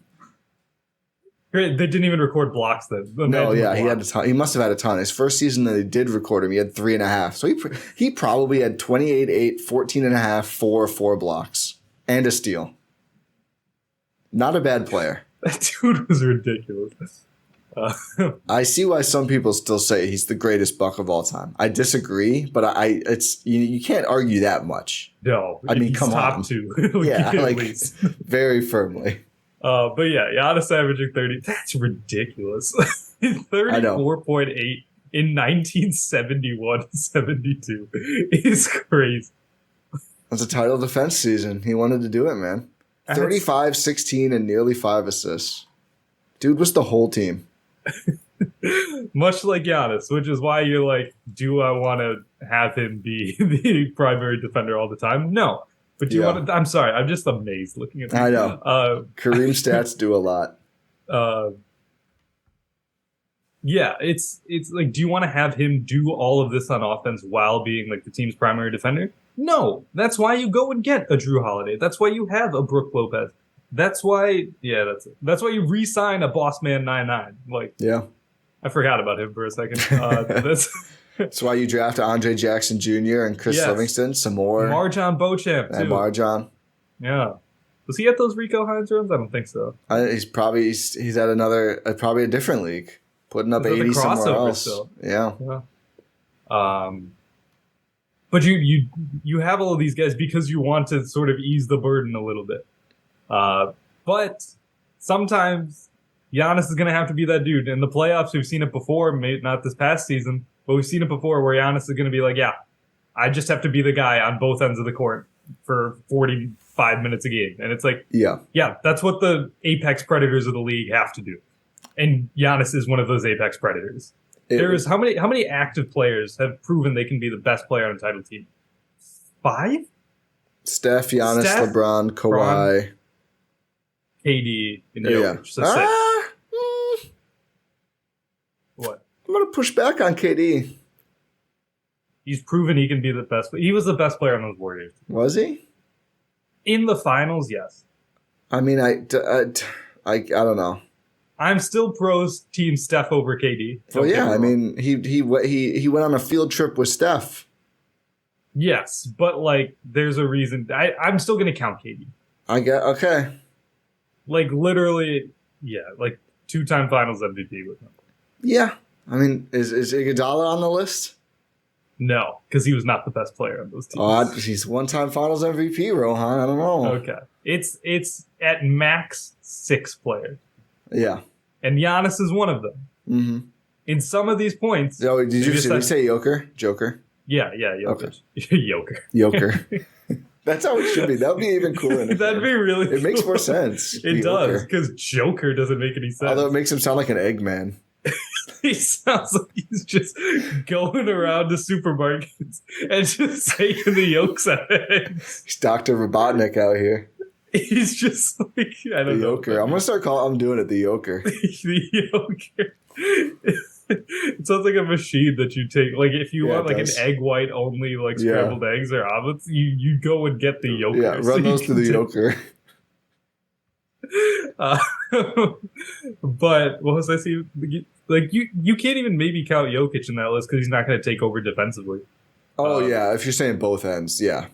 Great. They didn't even record blocks then. No, yeah, he had a ton. He must have had a ton. His first season that they did record him, he had 3.5. So he probably had 28-8, 14.5, 4 blocks, and a steal. Not a bad player. That dude was ridiculous. I see why some people still say he's the greatest Buck of all time. I disagree, but you can't argue that much. No, I mean, come top on. 2. Yeah, like very firmly. But yeah, Giannis averaging 30. That's ridiculous. 34.8 in 1971-72 is crazy. It's a title defense season. He wanted to do it, man. 35, 16, and nearly 5 assists. Dude was the whole team. Much like Giannis, which is why you're like, do I want to have him be the primary defender all the time? No. But do you want to? I'm sorry. I'm just amazed looking at him. I know. Kareem stats do a lot. Yeah, it's like, do you want to have him do all of this on offense while being like the team's primary defender? No. That's why you go and get a Drew Holiday. That's why you have a Brook Lopez. That's why, that's it. That's why you re-sign a Boss Man 99. Like, I forgot about him for a second. That's why you draft Andre Jackson Jr. and Chris Livingston, some more. Marjon Beauchamp, too. And Marjon. Yeah. Was he at those Rico Hines runs? I don't think so. He's at another, probably a different league, putting up 80 somewhere else. Still. Yeah. But you have all of these guys because you want to sort of ease the burden a little bit. But sometimes Giannis is going to have to be that dude. In the playoffs, we've seen it before, maybe not this past season, but we've seen it before where Giannis is going to be like, I just have to be the guy on both ends of the court for 45 minutes a game. And it's like, that's what the apex predators of the league have to do. And Giannis is one of those apex predators. How many active players have proven they can be the best player on a title team? 5? Steph, Giannis, LeBron, Kawhi. KD, and Jokic. So 6. What? I'm going to push back on KD. He's proven he can be the best. He was the best player on those Warriors. Was he? In the finals, yes. I mean, I don't know. I'm still pro team Steph over KD. Well, yeah, I mean, he went on a field trip with Steph. Yes, but like, there's a reason. I'm still going to count KD. Okay. Like, literally, yeah, like 2-time Finals MVP with him. Yeah, I mean, is Iguodala on the list? No, because he was not the best player on those teams. Oh, he's 1-time Finals MVP, Rohan. I don't know. Okay, it's at max 6 players. Yeah, and Giannis is one of them. Mm-hmm. In some of these points, did you say Joker? Yeah, Joker. Okay. Joker. That's how it should be. That would be even cooler. That'd be really cool. It makes more sense. It does, because Joker doesn't make any sense. Although it makes him sound like an Eggman. He sounds like he's just going around to supermarkets and just taking the yolks out of eggs. He's Dr. Robotnik out here. He's just like, I don't know. The Joker. I'm going to start calling, I'm doing it the Joker. The Joker. It sounds like a machine that you take. Like, if you want like an egg white only, like scrambled eggs or omelets, you go and get the yolk. Yeah, run those to the Joker. But what was I saying? Like, you can't even maybe count Jokic in that list because he's not going to take over defensively. Oh yeah, if you're saying both ends, yeah.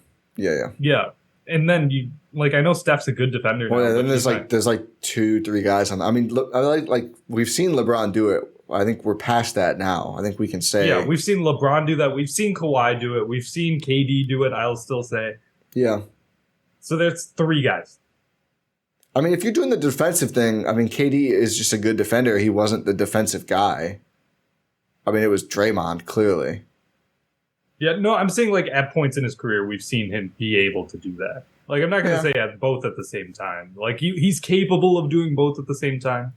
And then you I know Steph's a good defender. Well, now, yeah, then there's 2-3 guys on. I mean, look, I like we've seen LeBron do it. I think we're past that now. I think we can say. Yeah, we've seen LeBron do that. We've seen Kawhi do it. We've seen KD do it. I'll still say. Yeah. So there's 3 guys. I mean, if you're doing the defensive thing, I mean, KD is just a good defender. He wasn't the defensive guy. I mean, it was Draymond, clearly. Yeah, no, I'm saying like at points in his career, we've seen him be able to do that. Like, I'm not going to say at both at the same time. Like, he's capable of doing both at the same time.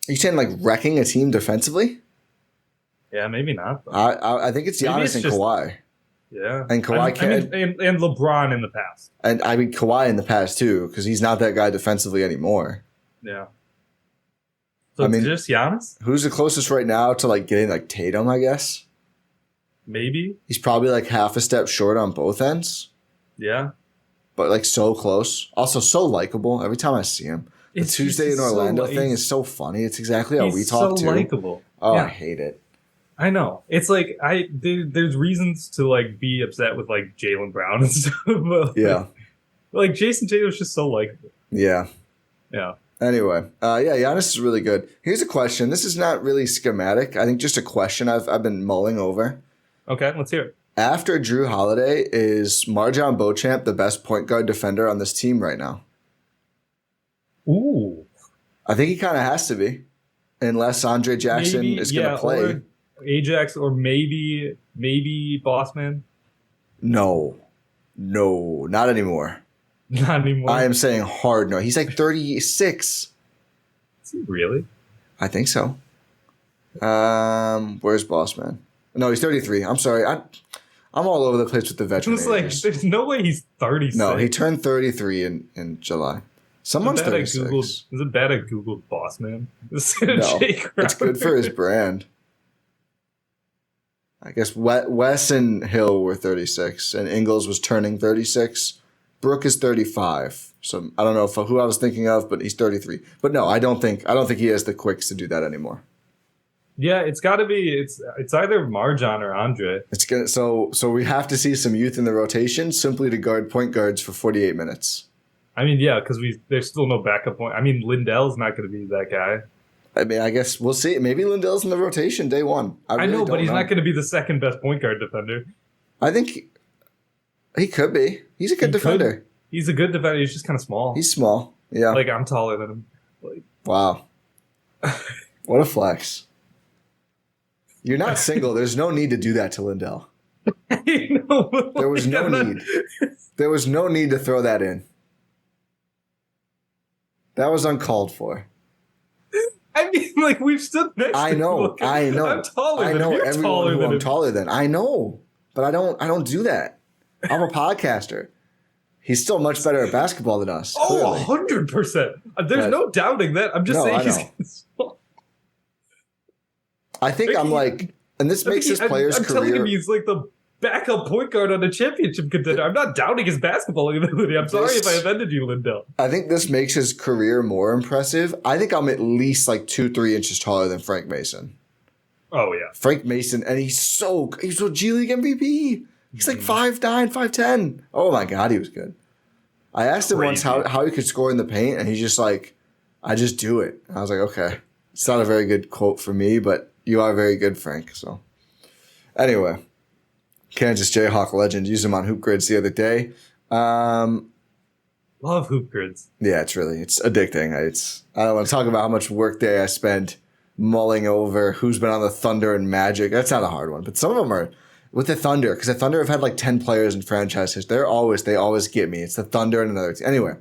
Are you saying like wrecking a team defensively? Yeah, maybe not. I think it's Giannis and Kawhi. Yeah. And Kawhi and LeBron in the past. And I mean Kawhi in the past too, because he's not that guy defensively anymore. Yeah. So I mean, just Giannis? Who's the closest right now to like getting like Tatum, I guess? Maybe. He's probably like half a step short on both ends. Yeah. But like so close. Also so likable. Every time I see him. The Tuesday in Orlando thing is so funny. It's exactly how we talk too. He's so likable. Oh, yeah. I hate it. I know. It's like there's reasons to like be upset with like Jaylen Brown and stuff. But, yeah. Like Jason Tatum's just so likable. Yeah. Yeah. Anyway, Giannis is really good. Here's a question. This is not really schematic. I think just a question I've been mulling over. Okay, let's hear it. After Drew Holiday, is Marjon Beauchamp the best point guard defender on this team right now? Ooh. I think he kind of has to be. Unless Andre Jackson is going to play. Or Ajax or maybe Bossman. No, not anymore. Not anymore. I am saying hard no. He's like 36. Is he really? I think so. Where's Bossman? No, he's 33. I'm sorry. I'm all over the place with the veteran ages. There's no way he's 36. No, he turned 33 in July. Someone's 36. Is it bad I Googled Bossman? No, it's good for his brand. I guess Wes and Hill were 36, and Ingles was turning 36. Brooke is 35. So I don't know who I was thinking of, but he's 33. But no, I don't think he has the quicks to do that anymore. Yeah, it's got to be. It's either Marjon or Andre. So we have to see some youth in the rotation simply to guard point guards for 48 minutes. I mean, yeah, because there's still no backup point. I mean, Lindell's not going to be that guy. I mean, I guess we'll see. Maybe Lindell's in the rotation day one. I know, but he's not going to be the second best point guard defender. I think he could be. He's a good defender. He's a good defender. He's just kind of small. He's small. Yeah. Like, I'm taller than him. Like, wow. What a flex. You're not single. There's no need to do that to Lindell. I know. There was no need. There was no need to throw that in. That was uncalled for. I mean, like, we've stood next to him. I know. I'm taller than him. You're everyone taller who than I'm him. taller than. I know. But I don't do that. I'm a podcaster. He's still much better at basketball than us. Oh, 100%. There's no doubting that. I'm just saying he's small. I think I'm like, and this makes his player's career. I'm telling him he's like the backup point guard on a championship contender. I'm not doubting his basketball ability. I'm sorry if I offended you, Lindell. I think this makes his career more impressive. I think I'm at least like 2-3 inches taller than Frank Mason. Oh, yeah. Frank Mason, and he's so G League MVP. He's like 5'9", 5'10". Oh my God, he was good. I asked him once how he could score in the paint, and he's just like, I just do it. And I was like, okay. It's not a very good quote for me, but you are very good, Frank. So anyway, Kansas Jayhawk legend. Used him on hoop grids the other day. Love hoop grids. Yeah, it's addicting. I don't want to talk about how much work day I spent mulling over who's been on the Thunder and Magic. That's not a hard one, but some of them are with the Thunder, because the Thunder have had like 10 players in franchises. They always get me. It's the Thunder and another team. Anyway,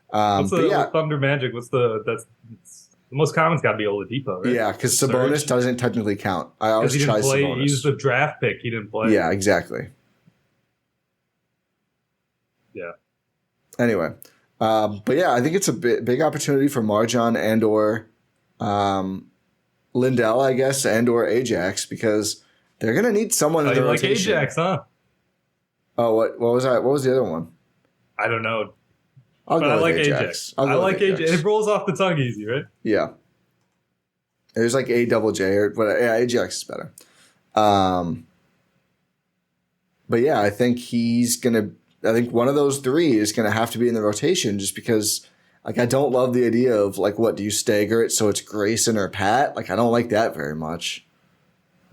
what's the Thunder Magic? The most common's got to be Oladipo, right? Yeah, because Sabonis doesn't technically count. I always try Sabonis. He's the draft pick. He didn't play. Yeah, exactly. Yeah. Anyway, but yeah, I think it's a big opportunity for Marjan and or Lindell, I guess, and or Ajax, because they're gonna need someone in the rotation. Ajax, huh? Oh, what was that? What was the other one? I don't know. I like Ajax. I like Ajax. It rolls off the tongue easy, right? Yeah. There's like A-double-J or whatever. Yeah, Ajax is better. But yeah, I think one of those three is gonna have to be in the rotation, just because like I don't love the idea of like, what do you stagger it so it's Grayson or Pat? Like, I don't like that very much.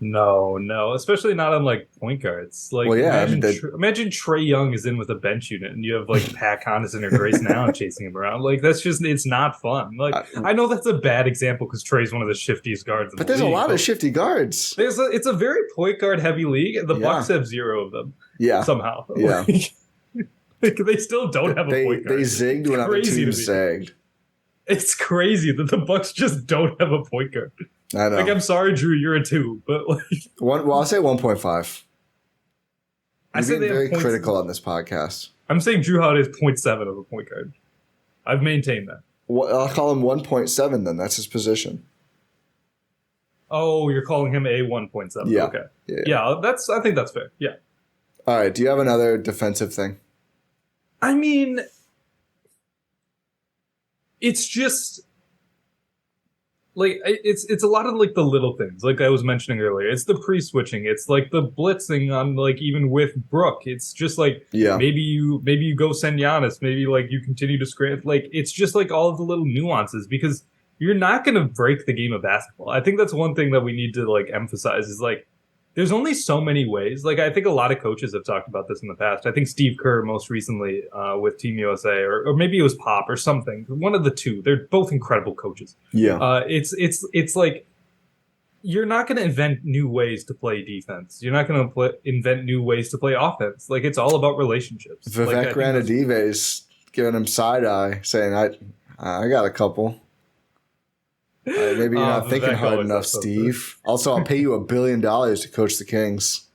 No, especially not on like point guards. Like, well, yeah, imagine Trae Young is in with a bench unit and you have like Pat Connaughton or Grayson Allen chasing him around. Like, it's not fun. Like, I know that's a bad example because Trae's one of the shiftiest guards in the league. But there's a lot of shifty guards. It's a very point guard heavy league, and the Bucks have 0 of them. Yeah, somehow. Yeah, like, they still don't have a point guard. They zigged when other teams zagged. It's crazy that the Bucks just don't have a point guard. I know. Like, I'm sorry, Drew, you're a 2, but like I'll say 1.5. I say they're very critical on this podcast. I'm saying Drew Holiday is 0.7 of a point guard. I've maintained that. Well, I'll call him 1.7 then. That's his position. Oh, you're calling him a 1.7. Yeah. Okay. Yeah. I think that's fair. Yeah. All right. Do you have another defensive thing? I mean, it's just like it's a lot of like the little things, like I was mentioning earlier. It's the pre-switching. It's like the blitzing on, like, even with Brook. It's just like, maybe you go send Giannis. Maybe like you continue to scramble. Like, it's just like all of the little nuances, because you're not going to break the game of basketball. I think that's one thing that we need to like emphasize is like, there's only so many ways. Like, I think a lot of coaches have talked about this in the past. I think Steve Kerr most recently with Team USA, or maybe it was Pop or something. One of the two. They're both incredible coaches. Yeah. It's like, you're not going to invent new ways to play defense. You're not going to invent new ways to play offense. Like, it's all about relationships. Vivek Ranadive's giving him side eye, saying, "I got a couple." Maybe you're not thinking hard enough, Steve. Also, I'll pay you $1 billion to coach the Kings.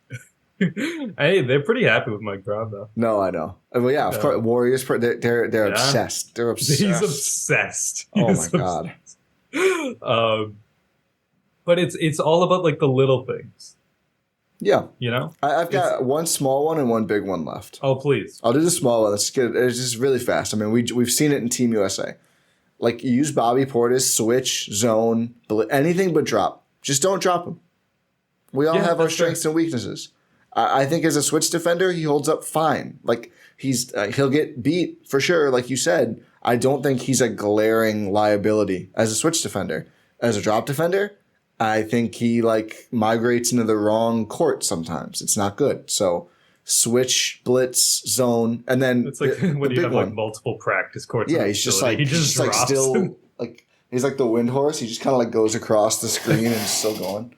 Hey, they're pretty happy with Mike Brown, though. No, I know. Well, yeah, of course. Warriors, they're obsessed. They're obsessed. He's obsessed. Oh my God. But it's all about like the little things. Yeah. You know? I've got one small one and one big one left. Oh, please. I'll do the small one. Let's get it. It's just really fast. I mean, we've seen it in Team USA. Like, use Bobby Portis, switch, zone, anything but drop. Just don't drop him. We all have our strengths and weaknesses. I think as a switch defender, he holds up fine. Like, he'll get beat for sure, like you said. I don't think he's a glaring liability as a switch defender. As a drop defender, I think he like migrates into the wrong court sometimes. It's not good. So switch, blitz, zone, and then it's like when you have like multiple practice courts. Yeah, he's just like he's like still like he's like the wind horse. He just kind of like goes across the screen and is still going.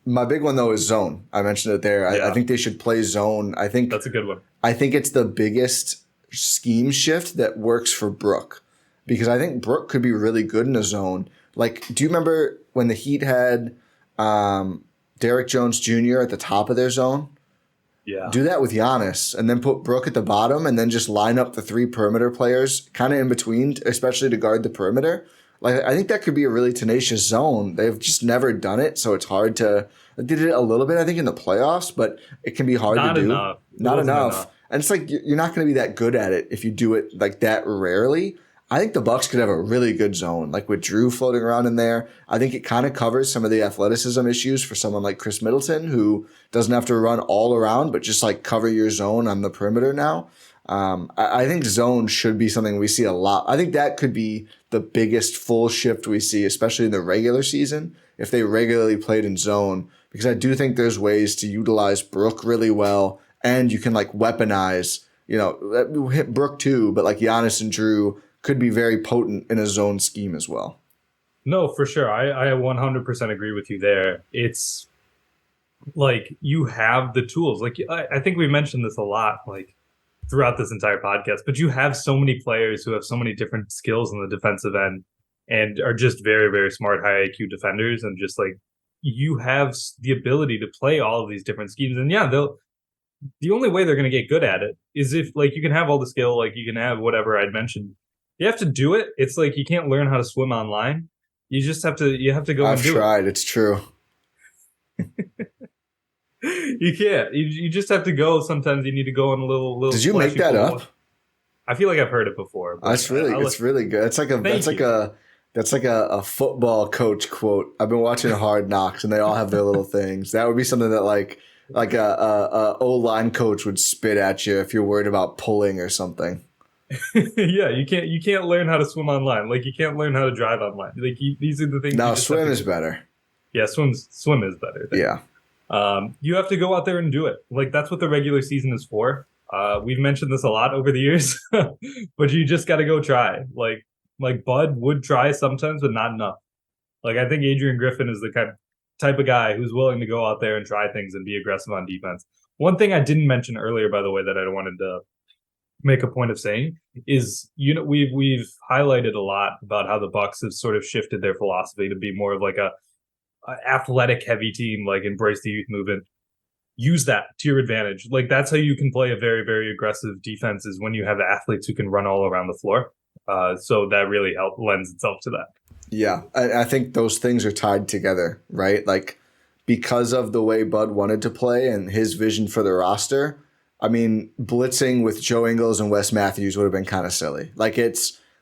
My big one though is zone. I mentioned it there. I think they should play zone. I think that's a good one. I think it's the biggest scheme shift that works for Brook, because I think Brook could be really good in a zone. Like, do you remember when the Heat had Derrick Jones Jr. at the top of their zone? Yeah. Do that with Giannis and then put Brook at the bottom and then just line up the 3 perimeter players kind of in between, especially to guard the perimeter. Like, I think that could be a really tenacious zone. They've just never done it, so it's hard to. They did it a little bit, I think, in the playoffs, but it can be hard to do. Not enough. And it's like you're not going to be that good at it if you do it like that rarely. I think the Bucks could have a really good zone, like with Drew floating around in there. I think it kind of covers some of the athleticism issues for someone like Chris Middleton, who doesn't have to run all around, but just like cover your zone on the perimeter now. I think zone should be something we see a lot. I think that could be the biggest full shift we see, especially in the regular season, if they regularly played in zone, because I do think there's ways to utilize Brook really well, and you can like weaponize, hit Brook too, but like Giannis and Drew could be very potent in a zone scheme as well. No, for sure. I 100% agree with you there. It's like you have the tools. Like I think we mentioned this a lot, like throughout this entire podcast, but you have so many players who have so many different skills on the defensive end and are just very, very smart, high IQ defenders. And just like you have the ability to play all of these different schemes. And yeah, the only way they're going to get good at it is if like you can have all the skill, like you can have whatever I'd mentioned. You have to do it. It's like you can't learn how to swim online. You just have to go and do it. I've tried. It's true. You can't. You just have to go. Sometimes you need to go on a little. Did you make that up? I feel like I've heard it before. It's really good. It's like that's like a football coach quote. I've been watching Hard Knocks, and they all have their little things. That would be something that like a O-line coach would spit at you if you're worried about pulling or something. Yeah, you can't learn how to swim online. Like you can't learn how to drive online. Like these are the things. No, swim is better. Yeah, swim is better. Yeah. You have to go out there and do it. Like that's what the regular season is for. We've mentioned this a lot over the years, but you just got to go try. Like Bud would try sometimes, but not enough. Like I think Adrian Griffin is the type of guy who's willing to go out there and try things and be aggressive on defense. One thing I didn't mention earlier, by the way, that I wanted to make a point of saying is, we've highlighted a lot about how the Bucks have sort of shifted their philosophy to be more of like a athletic heavy team, like embrace the youth movement. Use that to your advantage. Like that's how you can play a very, very aggressive defense, is when you have athletes who can run all around the floor. So that really lends itself to that. Yeah, I think those things are tied together, right? Like because of the way Bud wanted to play and his vision for the roster, I mean, blitzing with Joe Ingles and Wes Matthews would have been kind of silly. Like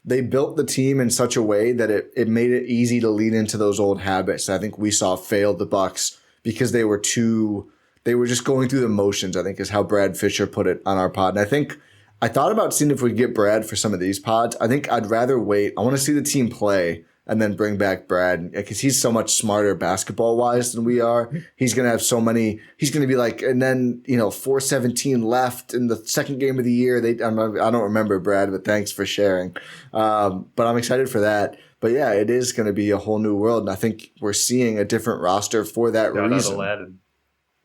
they built the team in such a way that it made it easy to lean into those old habits. I think we saw failed the Bucks because they were just going through the motions, I think is how Brad Fisher put it on our pod. And I thought about seeing if we could get Brad for some of these pods. I think I'd rather wait. I want to see the team play and then bring back Brad, because he's so much smarter basketball-wise than we are. He's going to have so many – he's going to be like – and then, 4:17 left in the second game of the year. I don't remember, Brad, but thanks for sharing. But I'm excited for that. But, yeah, it is going to be a whole new world, and I think we're seeing a different roster for that reason.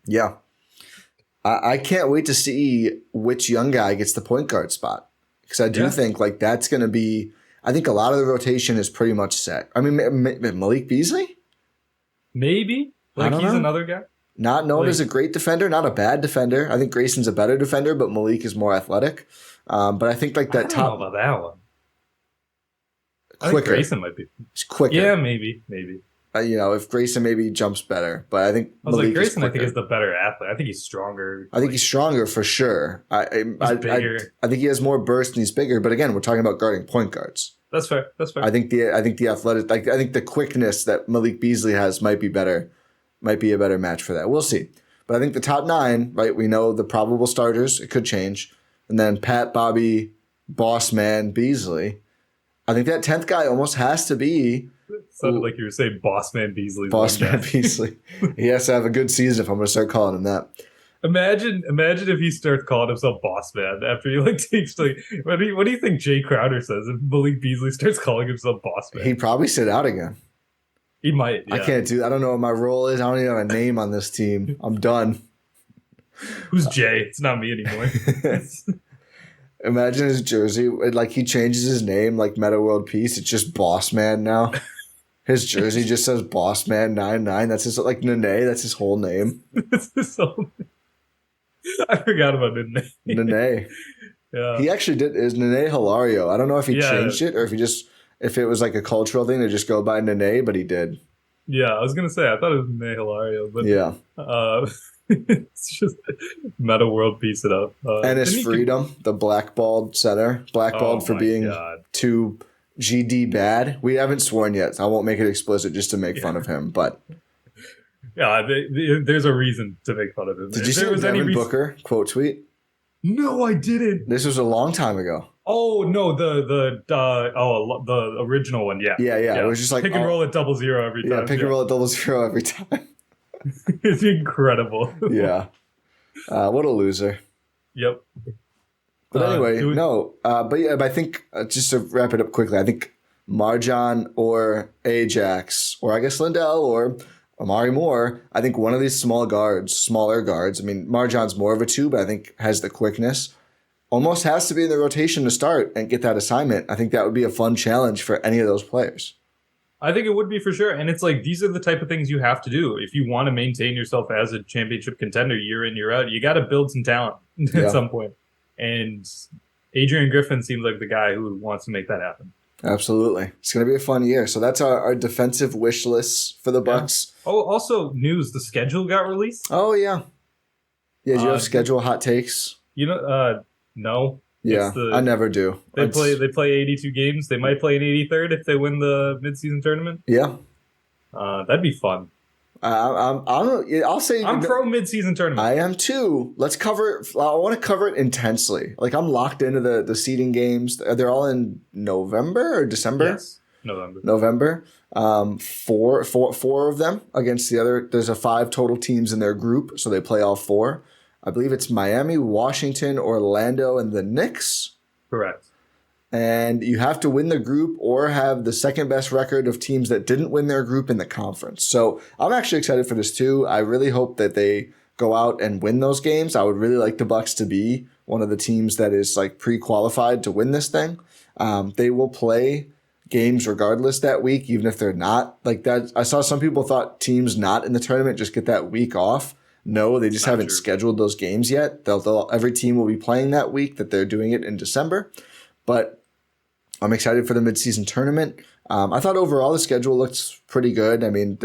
Yeah. I can't wait to see which young guy gets the point guard spot, because I do think like that's going to be – I think a lot of the rotation is pretty much set. I mean, Malik Beasley? Maybe. Like he's another guy? Not known as a great defender, not a bad defender. I think Grayson's a better defender, but Malik is more athletic. But I think like that I don't know about that one. Quicker. I think Grayson might be. He's quicker. Yeah, maybe. If Grayson maybe jumps better, but I think Malik Grayson, I think, is the better athlete. I think he's stronger. I think he's stronger for sure. He's bigger. I think he has more burst and he's bigger. But again, we're talking about guarding point guards. That's fair. I think the athletic, I think the quickness that Malik Beasley has might be better, might be a better match for that. We'll see. But I think the top 9, right? We know the probable starters. It could change, and then Pat, Bobby, Boss Man, Beasley. I think that 10th guy almost has to be. Sounded like you were saying Boss Man Beasley. Boss Man Beasley. He has to have a good season if I'm going to start calling him that. Imagine if he starts calling himself Boss Man after he takes what do you think Jay Crowder says if Malik Beasley starts calling himself Boss Man? He'd probably sit out again. He might. Yeah. I don't know what my role is. I don't even have a name on this team. I'm done. Who's Jay? It's not me anymore. Imagine his jersey. Like he changes his name like Meta World Peace. It's just Boss Man now. His jersey just says Boss Man 99. That's his Nene. That's his whole name. That's his whole name. I forgot about Nene. Nene. Yeah. He actually did. Is Nene Hilario? I don't know if he changed it or if he just if it was like a cultural thing to just go by Nene, but he did. Yeah, I was gonna say I thought it was Nene Hilario, but Yeah. It's just meta world piece it up. Ennis Freedom, the blackballed center, blackballed for being too GD bad. We haven't sworn yet. So I won't make it explicit just to make fun of him, but yeah, there's a reason to make fun of him. Did you see the Devin Booker quote tweet? No, I didn't. This was a long time ago. Oh no, the original one, yeah. It was just like pick and roll at 0-0 every time. Yeah, pick and roll at 0-0 every time. It's incredible. Yeah. What a loser. Yep. But anyway, but I think just to wrap it up quickly, I think Marjan or Ajax, or I guess Lindell or Amari Moore, I think one of these smaller guards, I mean, Marjan's more of a 2, but I think has the quickness, almost has to be in the rotation to start and get that assignment. I think that would be a fun challenge for any of those players. I think it would be for sure. And it's like, these are the type of things you have to do. If you want to maintain yourself as a championship contender year in, year out, you got to build some talent at some point. And Adrian Griffin seems like the guy who wants to make that happen. Absolutely. It's going to be a fun year. So that's our defensive wish list for the Bucks. Yeah. Oh, also news, the schedule got released. Oh, yeah. Yeah, do you have schedule hot takes? No. Yeah, I never do. They play 82 games. They might play an 83rd if they win the midseason tournament. Yeah. That'd be fun. I'll say I'm pro midseason tournament. I am too. Let's cover it. I want to cover it intensely. Like, I'm locked into the seeding games. They're all in November or December? Yes, November. Four of them against the other. There's 5 total teams in their group, so they play all 4. I believe it's Miami, Washington, Orlando, and the Knicks. Correct. And you have to win the group or have the second best record of teams that didn't win their group in the conference. So I'm actually excited for this too. I really hope that they go out and win those games. I would really like the Bucks to be one of the teams that is like pre-qualified to win this thing. They will play games regardless that week, even if they're not like that. I saw some people thought teams not in the tournament just get that week off. No, they just haven't scheduled those games yet. Every team will be playing that week that they're doing it in December. But I'm excited for the midseason tournament. I thought overall the schedule looked pretty good. I mean,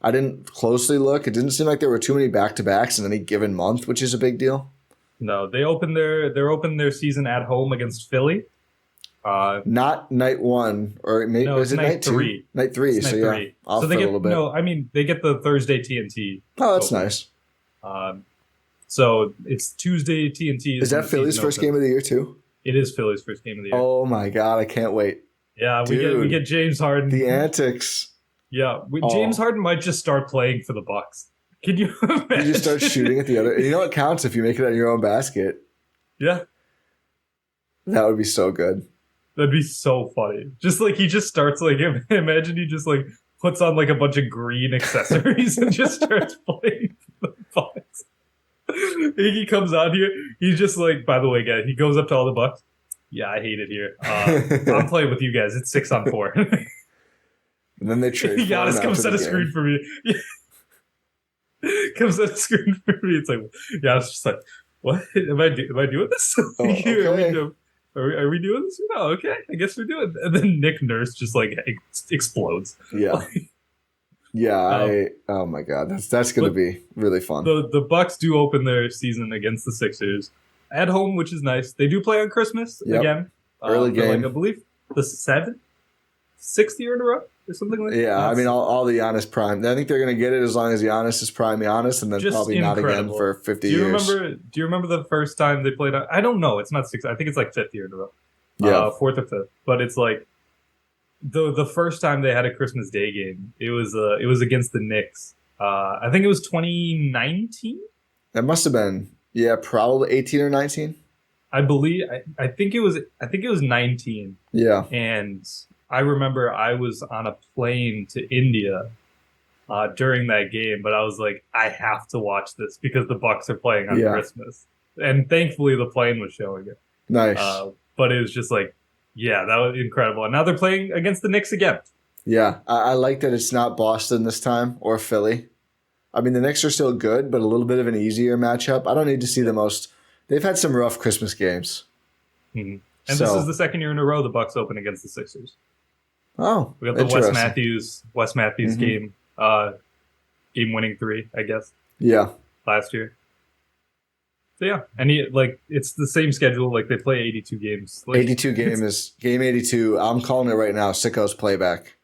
I didn't closely look. It didn't seem like there were too many back-to-backs in any given month, which is a big deal. No, they opened their season at home against Philly. Not night 1, or maybe is it night 2? Night 3. It's so night 3. Off for a little bit. No, I mean they get the Thursday TNT. Oh, that's nice. So it's Tuesday TNT. Is that Philly's first game of the year too? It is Philly's first game of the year. Oh my god, I can't wait. Yeah, we get James Harden. The antics. Yeah, James Harden might just start playing for the Bucks. Can you imagine? You just start shooting at the other. You know it counts if you make it on your own basket. Yeah. That would be so good. That'd be so funny. Just like he just starts like imagine he just like puts on like a bunch of green accessories and just starts playing for the Bucks. He comes out here. He's just like, by the way, guys, he goes up to all the Bucks. Yeah, I hate it here. I'm playing with you guys. It's 6-on-4. And then they trade. Giannis comes set a screen for me. Comes set a screen for me. It's like, yeah, it's just like, what am I doing this? Okay. Are we doing this? No, okay. I guess we're doing it. And then Nick Nurse just like explodes. Yeah. Yeah, oh my god, that's going to be really fun. The Bucks do open their season against the Sixers at home, which is nice. They do play on Christmas again. Early game. Like, I believe the 6th year in a row or something like that. Yeah, I mean all the Giannis prime. I think they're going to get it as long as Giannis is prime Giannis, and then just probably not again for 50 years. Do you remember the first time they played? I don't know. It's not 6. I think it's like 5th year in a row. Yeah, 4th or 5th. But it's like. The first time they had a Christmas Day game, it was against the Knicks. I think it was 2019. That must have been probably 18 or 19. I believe I think it was 19. Yeah, and I remember I was on a plane to India during that game, but I was like, I have to watch this because the Bucks are playing on Christmas, and thankfully the plane was showing it. Nice, but it was just like. Yeah, that was incredible. And now they're playing against the Knicks again. Yeah, I like that it's not Boston this time or Philly. I mean, the Knicks are still good, but a little bit of an easier matchup. I don't need to see the most. They've had some rough Christmas games. Mm-hmm. And this is the second year in a row the Bucks open against the Sixers. Oh, we got the interesting. Wes Matthews game winning 3, I guess. Yeah. Last year. So yeah, and it's the same schedule. Like they play 82 games. Like, 82 game 82. I'm calling it right now. Sickos playback.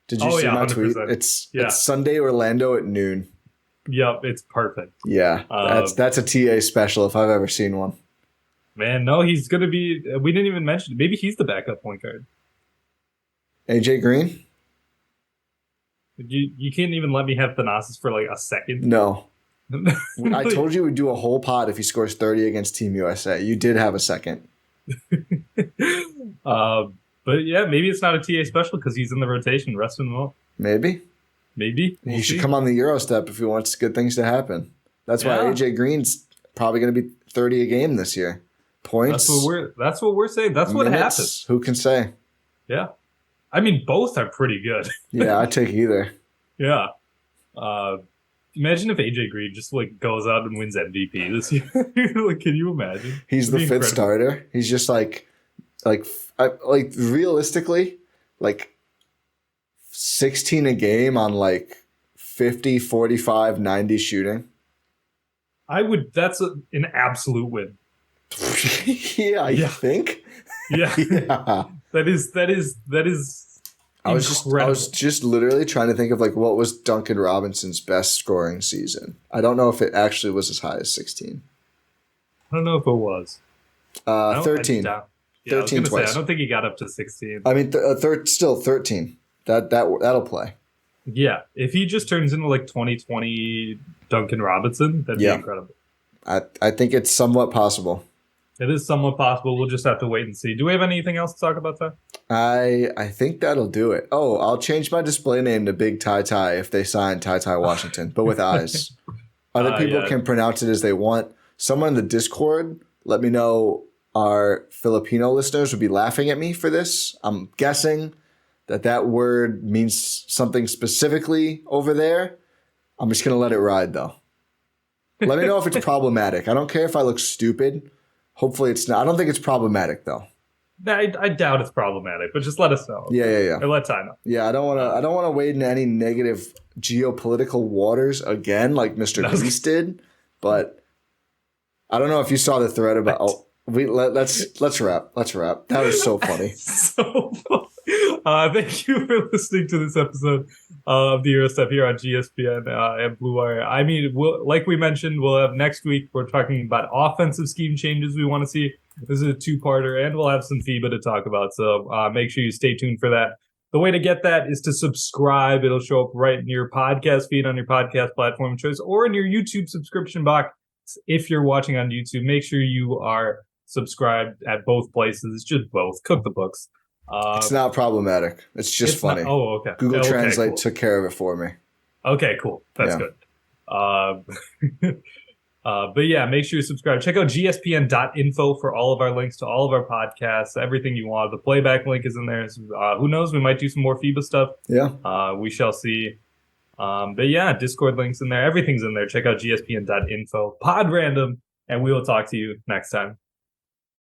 Did you see my 100%. Tweet? It's Sunday Orlando at noon. Yep, it's perfect. Yeah, that's a TA special if I've ever seen one. Man, no, he's gonna be. We didn't even mention. Maybe he's the backup point guard. AJ Green. You can't even let me have Thanasis for like a second. No. I told you we'd do a whole pod if he scores 30 against Team USA. You did have a second. But yeah, maybe it's not a TA special because he's in the rotation, resting them all. Maybe. We'll he should come on the Gyro Step if he wants good things to happen. That's why AJ Green's probably going to be 30 a game this year. Points. That's what we're saying. That's what happens. Who can say? Yeah. I mean, both are pretty good. Yeah, I'd take either. Yeah. Imagine if AJ Green just like goes out and wins MVP this year. Like, can you imagine? He's the fifth starter. He's just like realistically, like 16 a game on like 50, 45, 90 shooting. That's an absolute win. Yeah, I think. Yeah. Yeah. That is I was just literally trying to think of like what was Duncan Robinson's best scoring season. I don't know if it actually was as high as 16. I don't know if it was. 13. 13 twice. I don't think he got up to 16. I mean, still 13. That'll play. Yeah, if he just turns into like 2020 Duncan Robinson, that'd be incredible. I think it's somewhat possible. It is somewhat possible. We'll just have to wait and see. Do we have anything else to talk about, Ty? I think that'll do it. Oh, I'll change my display name to Big TyTy if they sign TyTy Washington, but with eyes. Other people can pronounce it as they want. Someone in the Discord, let me know. Our Filipino listeners would be laughing at me for this. I'm guessing that word means something specifically over there. I'm just going to let it ride, though. Let me know if it's problematic. I don't care if I look stupid. Hopefully it's not. I don't think it's problematic, though. I doubt it's problematic, but just let us know. Yeah. Or let Ty know. Yeah, I don't want to wade into any negative geopolitical waters again, like Mr. Beast did. But I don't know if you saw the thread about. Let's wrap. That was so funny. So funny. Thank you for listening to this episode of the Gyro Step here on GSPN and Blue Wire. I mean, like we mentioned, we'll have next week. We're talking about offensive scheme changes we want to see. This is a 2-parter, and we'll have some FIBA to talk about. So make sure you stay tuned for that. The way to get that is to subscribe. It'll show up right in your podcast feed on your podcast platform of choice or in your YouTube subscription box. If you're watching on YouTube, make sure you are subscribed at both places. It's just both. Cook the books. It's not problematic. It's just funny. Okay. Google Translate took care of it for me. Okay, cool. That's good. But yeah, make sure you subscribe. Check out gspn.info for all of our links to all of our podcasts, everything you want. The playback link is in there. Who knows? We might do some more FIBA stuff. Yeah. We shall see. But yeah, Discord links in there. Everything's in there. Check out gspn.info. Pod random, and we will talk to you next time.